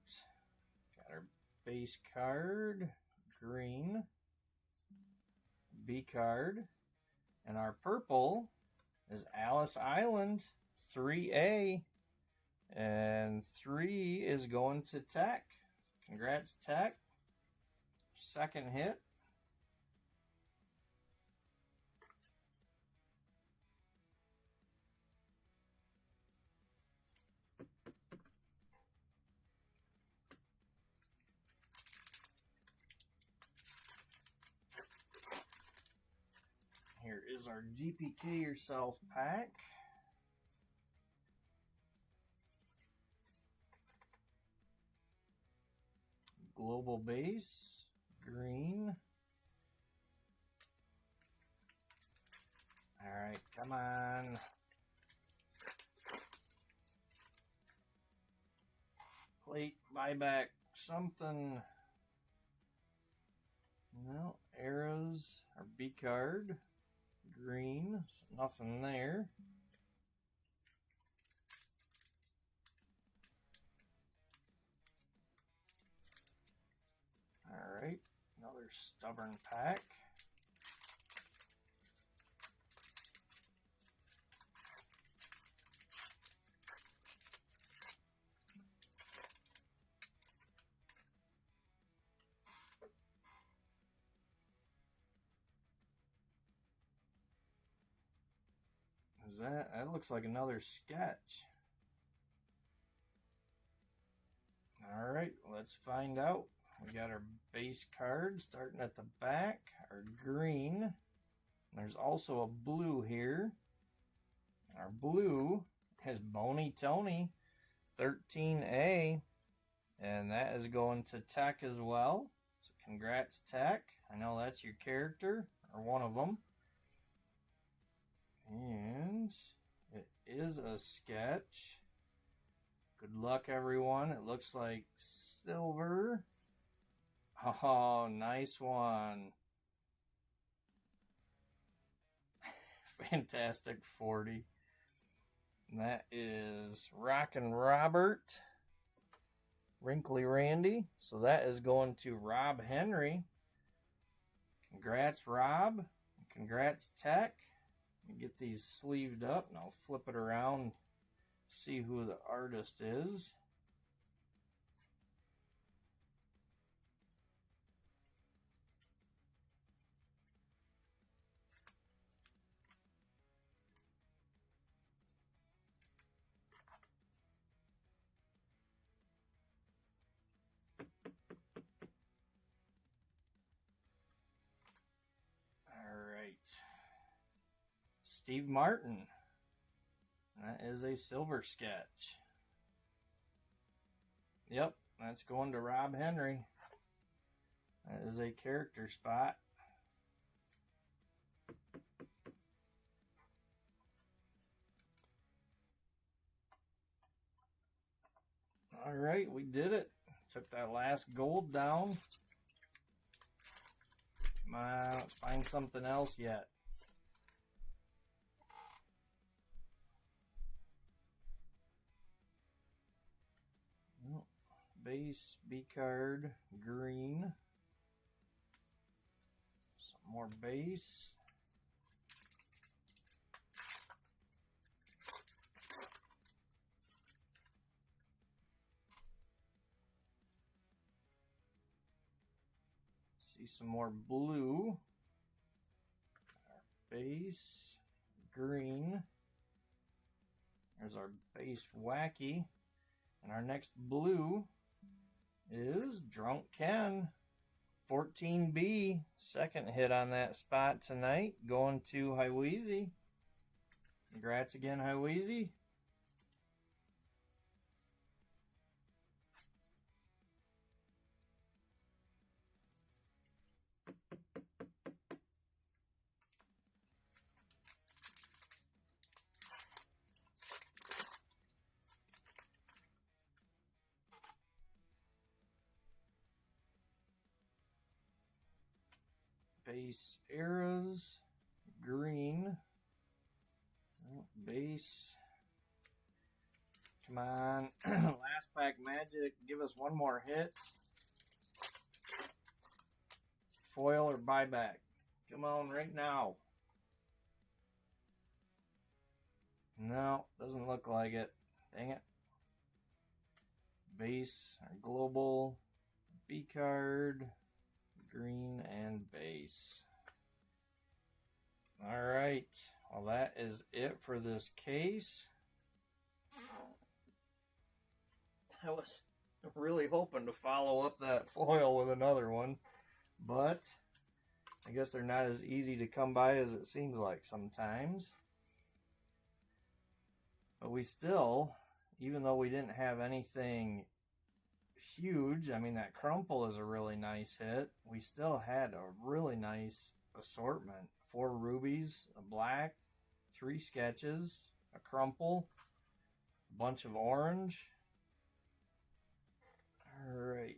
Got our base card, green, B card. And our purple is Alice Island 3A. And 3 is going to Tech. Congrats, Tech. Second hit. Here is our GPK Yourself pack. Global base, green. All right, come on. Plate, buyback, something. No, arrows, our B card, green, so nothing there. Alright, another stubborn pack. That looks like another sketch. All right, let's find out. We got our base card starting at the back, our green. There's also a blue here. Our blue has Bony Tony 13A, and that is going to Tech as well. So congrats, Tech. I know that's your character, or one of them. And it is a sketch. Good luck, everyone. It looks like silver. Oh, nice one. Fantastic 40. And that is Rockin' Robert. Wrinkly Randy. So that is going to Rob Henry. Congrats, Rob. Congrats, Tech. Let me get these sleeved up and I'll flip it around, see who the artist is. Steve Martin. That is a silver sketch. Yep, that's going to Rob Henry. That is a character spot. All right, we did it. Took that last gold down. Come on, let's find something else yet. Base, B card, green. Some more base. See some more blue. Our base, green. There's our base wacky. And our next blue is Drunk Ken. 14B. Second hit on that spot tonight. Going to Hiweezy. Congrats again, Hiweezy. Base arrows, green, base, come on, last pack magic, give us one more hit, foil or buyback, come on right now. No, doesn't look like it, dang it. Base, our global, B card, green and base. All right, well that is it for this case. I was really hoping to follow up that foil with another one, but I guess they're not as easy to come by as it seems like sometimes. But we still, even though we didn't have anything huge, I mean that crumple is a really nice hit, we still had a really nice assortment. 4 rubies, a black, 3 sketches, a crumple, a bunch of orange. All right.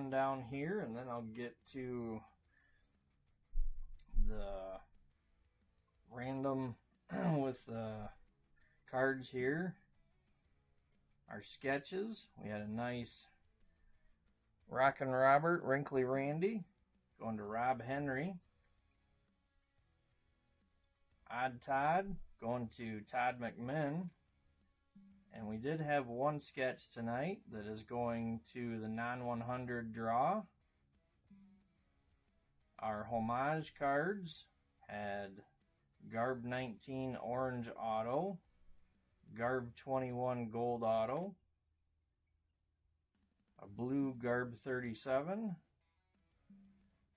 rundown here, and then I'll get to the random with the cards here. Our sketches, we had a nice Rockin' Robert, Wrinkly Randy, going to Rob Henry. Odd Todd, going to Todd McMinn. And we did have one sketch tonight that is going to the non-100 draw. Our homage cards had Garb 19 Orange Auto, Garb 21 Gold Auto, a blue Garb 37,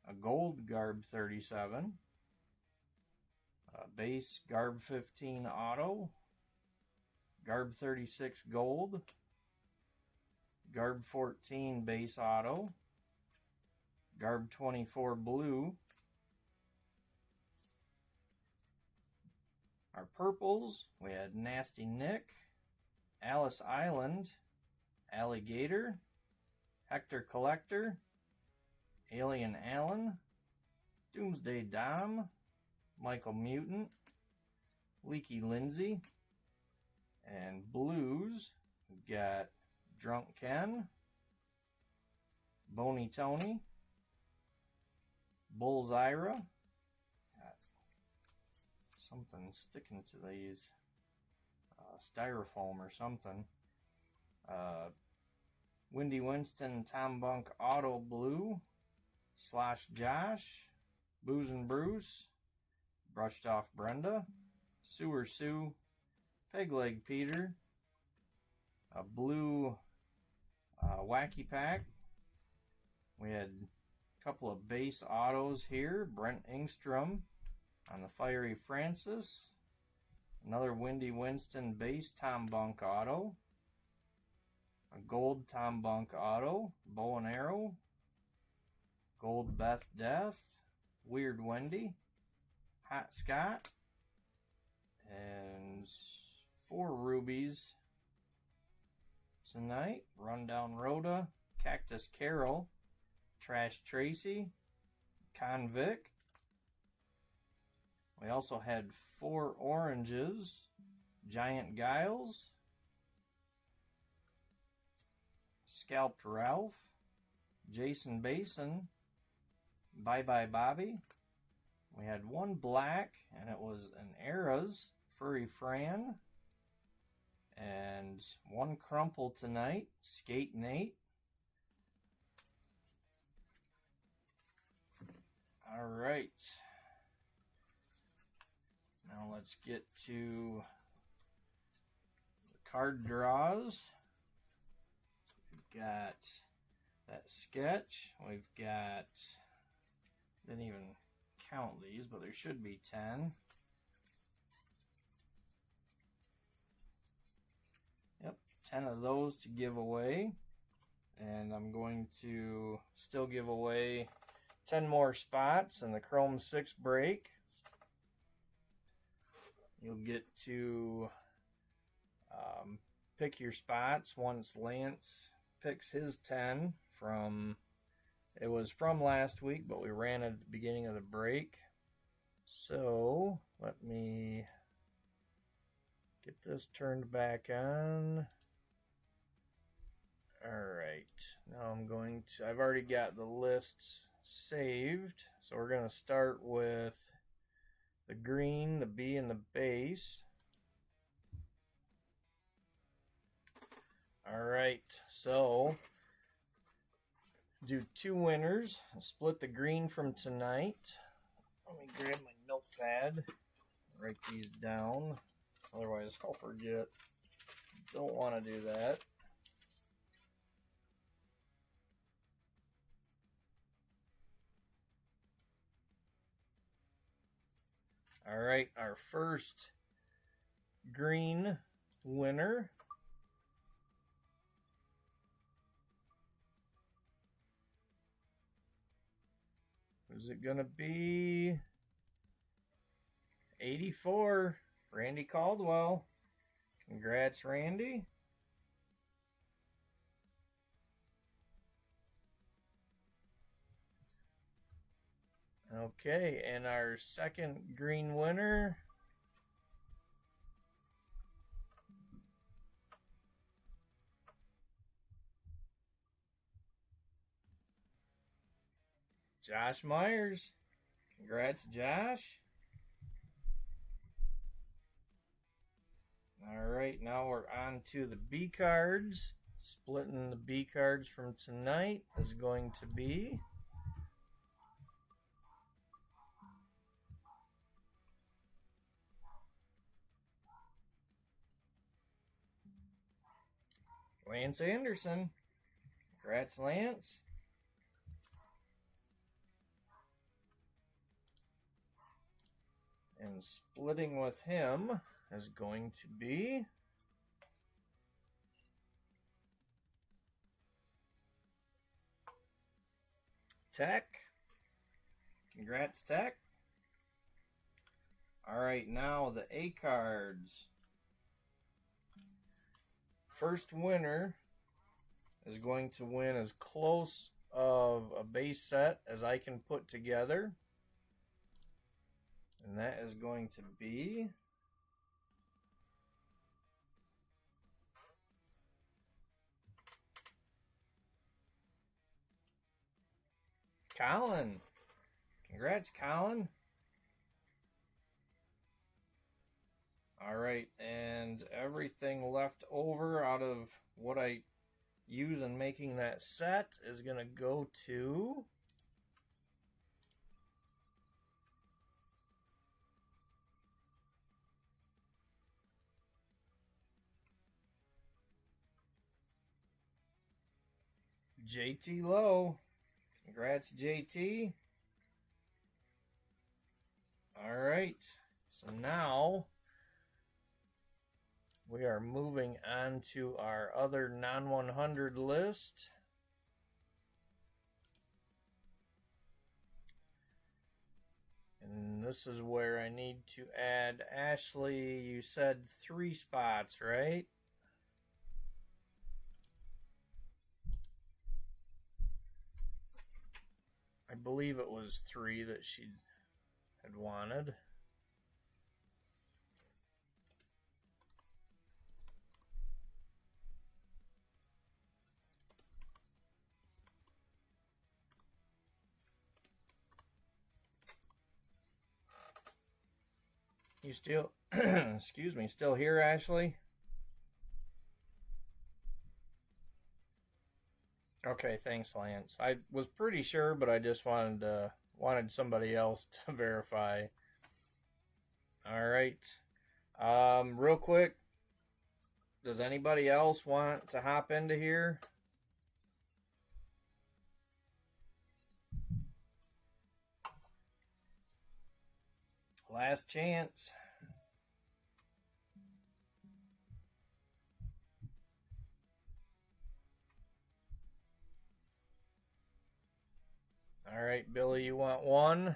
a gold Garb 37, a base Garb 15 Auto, Garb 36 Gold, Garb 14 Base Auto, Garb 24 Blue. Our purples, we had Nasty Nick, Alice Island, Alligator, Hector Collector, Alien Allen, Doomsday Dom, Michael Mutant, Leaky Lindsay. And blues, we've got Drunk Ken, Boney Tony, Bull's Ira. Got something sticking to these, styrofoam or something. Windy Winston, Tom Bunk Auto Blue, Slosh Josh, Booze and Bruce, Brushed Off Brenda, Sewer Sue, Pegleg Peter, a blue Wacky Pack. We had a couple of base autos here. Brent Ingstrom on the Fiery Francis. Another Windy Winston base Tom Bunk auto. A gold Tom Bunk auto. Bow and Arrow. Gold Beth Death. Weird Wendy. Hot Scott. And 4 rubies tonight. Rundown Rhoda, Cactus Carol, Trash Tracy, Convict. We also had 4 oranges, Giant Giles, Scalped Ralph, Jason Basin, Bye Bye Bobby. We had 1 black, and it was an Era's Furry Fran. And 1 crumple tonight, Skate Nate. All right. Now let's get to the card draws. We've got that sketch. We've got, didn't even count these, but there should be 10. Yep, 10 of those to give away. And I'm going to still give away 10 more spots in the Chrome 6 break. You'll get to pick your spots once Lance picks his 10 from, it was from last week, but we ran it at the beginning of the break. So let me get this turned back on. Alright, now I'm going to, I've already got the lists saved. So we're going to start with the green, the B, and the base. Alright, so do 2 winners. Split the green from tonight. Let me grab my notepad, write these down. Otherwise, I'll forget. Don't want to do that. All right, our first green winner is it going to be 84, Randy Caldwell. Congrats, Randy. Okay, and our second green winner, Josh Myers. Congrats, Josh. All right, now we're on to the B cards. Splitting the B cards from tonight is going to be Lance Anderson. Congrats, Lance. And splitting with him is going to be Tech. Congrats, Tech. All right, now the A cards. First winner is going to win as close of a base set as I can put together. And that is going to be Colin. Congrats, Colin. All right, and everything left over out of what I use in making that set is going to go to JT Lowe. Congrats, JT. All right, so now we are moving on to our other non-100 list. And this is where I need to add Ashley. You said 3 spots, right? I believe it was 3 that she had wanted. You still, excuse me, still here, Ashley? Okay, thanks, Lance. I was pretty sure, but I just wanted somebody else to verify. All right. Real quick, does anybody else want to hop into here? Last chance. All right, Billy, you want 1?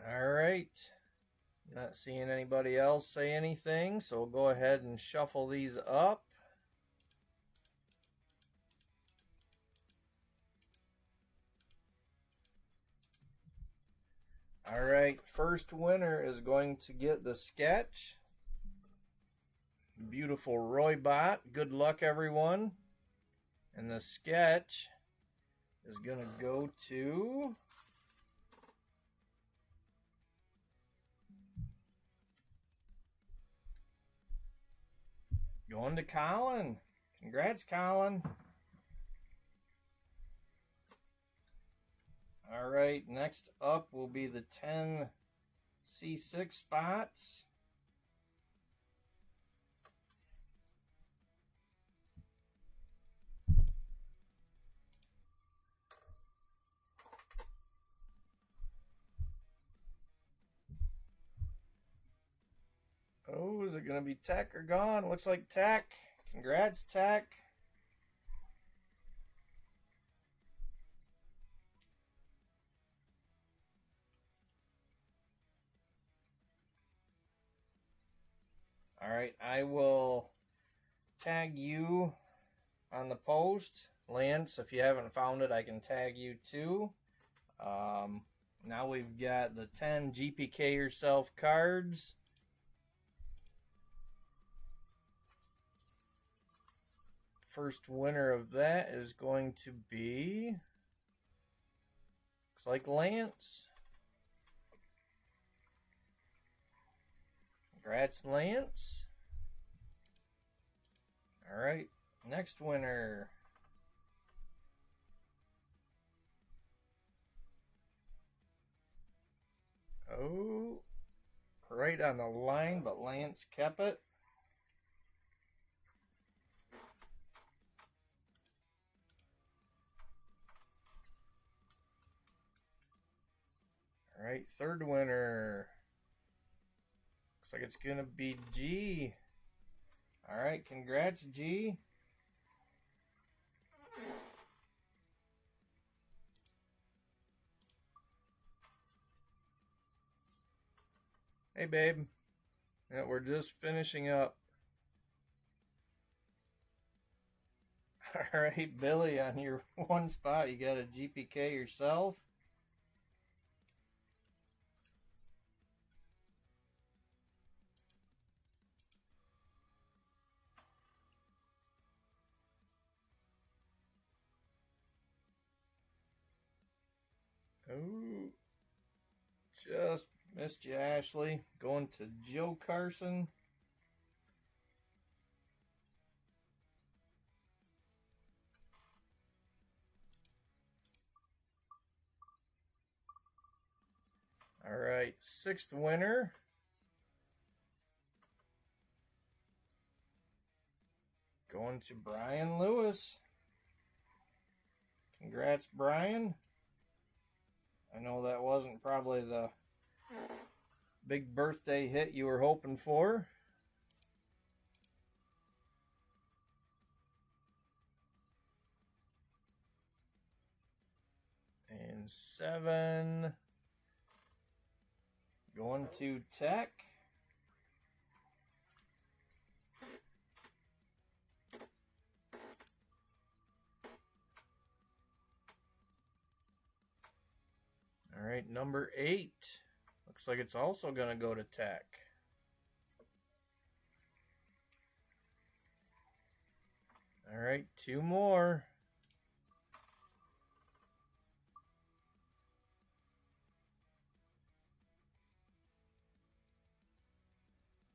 All right. Not seeing anybody else say anything, so we'll go ahead and shuffle these up. All right, first winner is going to get the sketch. Beautiful Roy Bot. Good luck, everyone. And the sketch is going to go to Colin. Congrats, Colin. All right, next up will be the 10 C6 spots. Oh, is it going to be Tech or gone? Looks like Tech. Congrats, Tech. All right, I will tag you on the post. Lance, if you haven't found it, I can tag you too. Now we've got the 10 GPK Yourself cards. First winner of that is going to be, looks like Lance. Congrats, Lance. All right, next winner. Oh, right on the line, but Lance kept it. All right, third winner. Looks like it's going to be G. All right, congrats, G. Hey, babe. Yeah, we're just finishing up. All right, Billy, on your one spot, you got a GPK yourself. Oh, just missed you, Ashley. Going to Joe Carson. All right, sixth winner. Going to Brian Lewis. Congrats, Brian. I know that wasn't probably the big birthday hit you were hoping for. And 7. Going to Tech. All right, number 8. Looks like it's also going to go to Tech. All right, 2 more.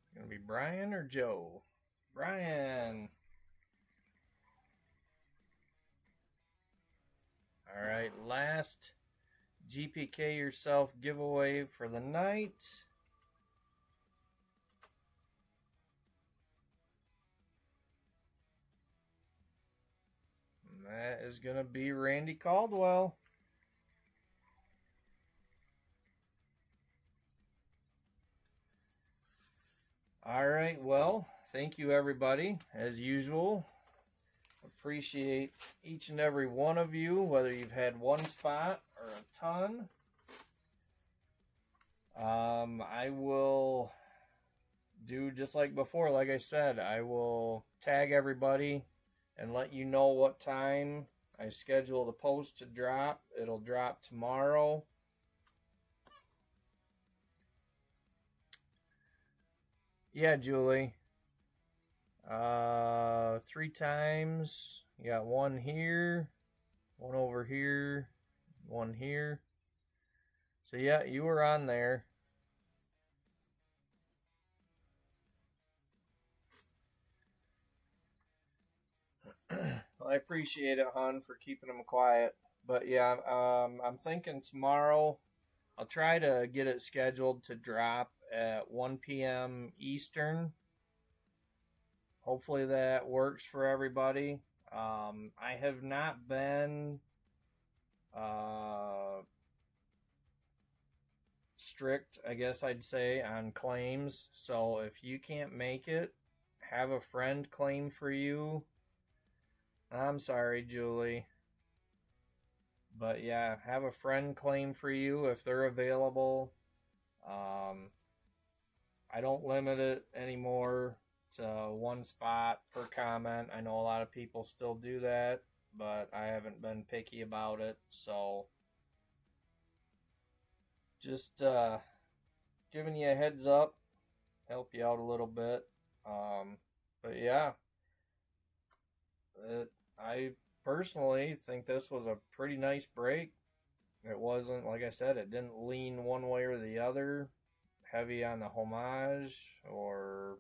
It's going to be Brian or Joe? Brian. All right, last GPK Yourself giveaway for the night. And that is going to be Randy Caldwell. All right, well, thank you, everybody. As usual, appreciate each and every one of you, whether you've had one spot or a ton. I will do just like before. Like I said, I will tag everybody and let you know what time I schedule the post to drop. It'll drop tomorrow. Yeah, Julie. 3 times. You got 1 here, 1 over here, 1 here. So yeah, you were on there. Well, I appreciate it, hon, for keeping them quiet. But yeah, I'm thinking tomorrow I'll try to get it scheduled to drop at 1 p.m. Eastern. Hopefully that works for everybody. I have not been strict, I guess I'd say, on claims. So if you can't make it, have a friend claim for you. I'm sorry, Julie. But yeah, have a friend claim for you if they're available. I don't limit it anymore to one spot per comment. I know a lot of people still do that, but I haven't been picky about it. So just giving you a heads up, help you out a little bit. But yeah, I personally think this was a pretty nice break. It wasn't, like I said, it didn't lean one way or the other, heavy on the homage or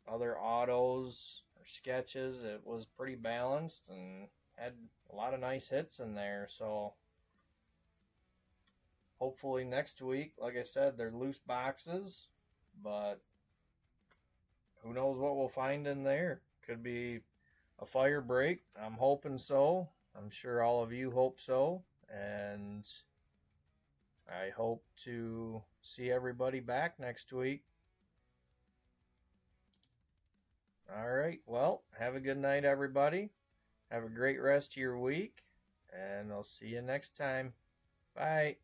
other autos or sketches. It was pretty balanced and had a lot of nice hits in there. So hopefully next week, like I said, they're loose boxes, but who knows what we'll find in there. Could be a fire break. I'm hoping so. I'm sure all of you hope so. And I hope to see everybody back next week. All right. Well, have a good night, everybody. Have a great rest of your week. And I'll see you next time. Bye.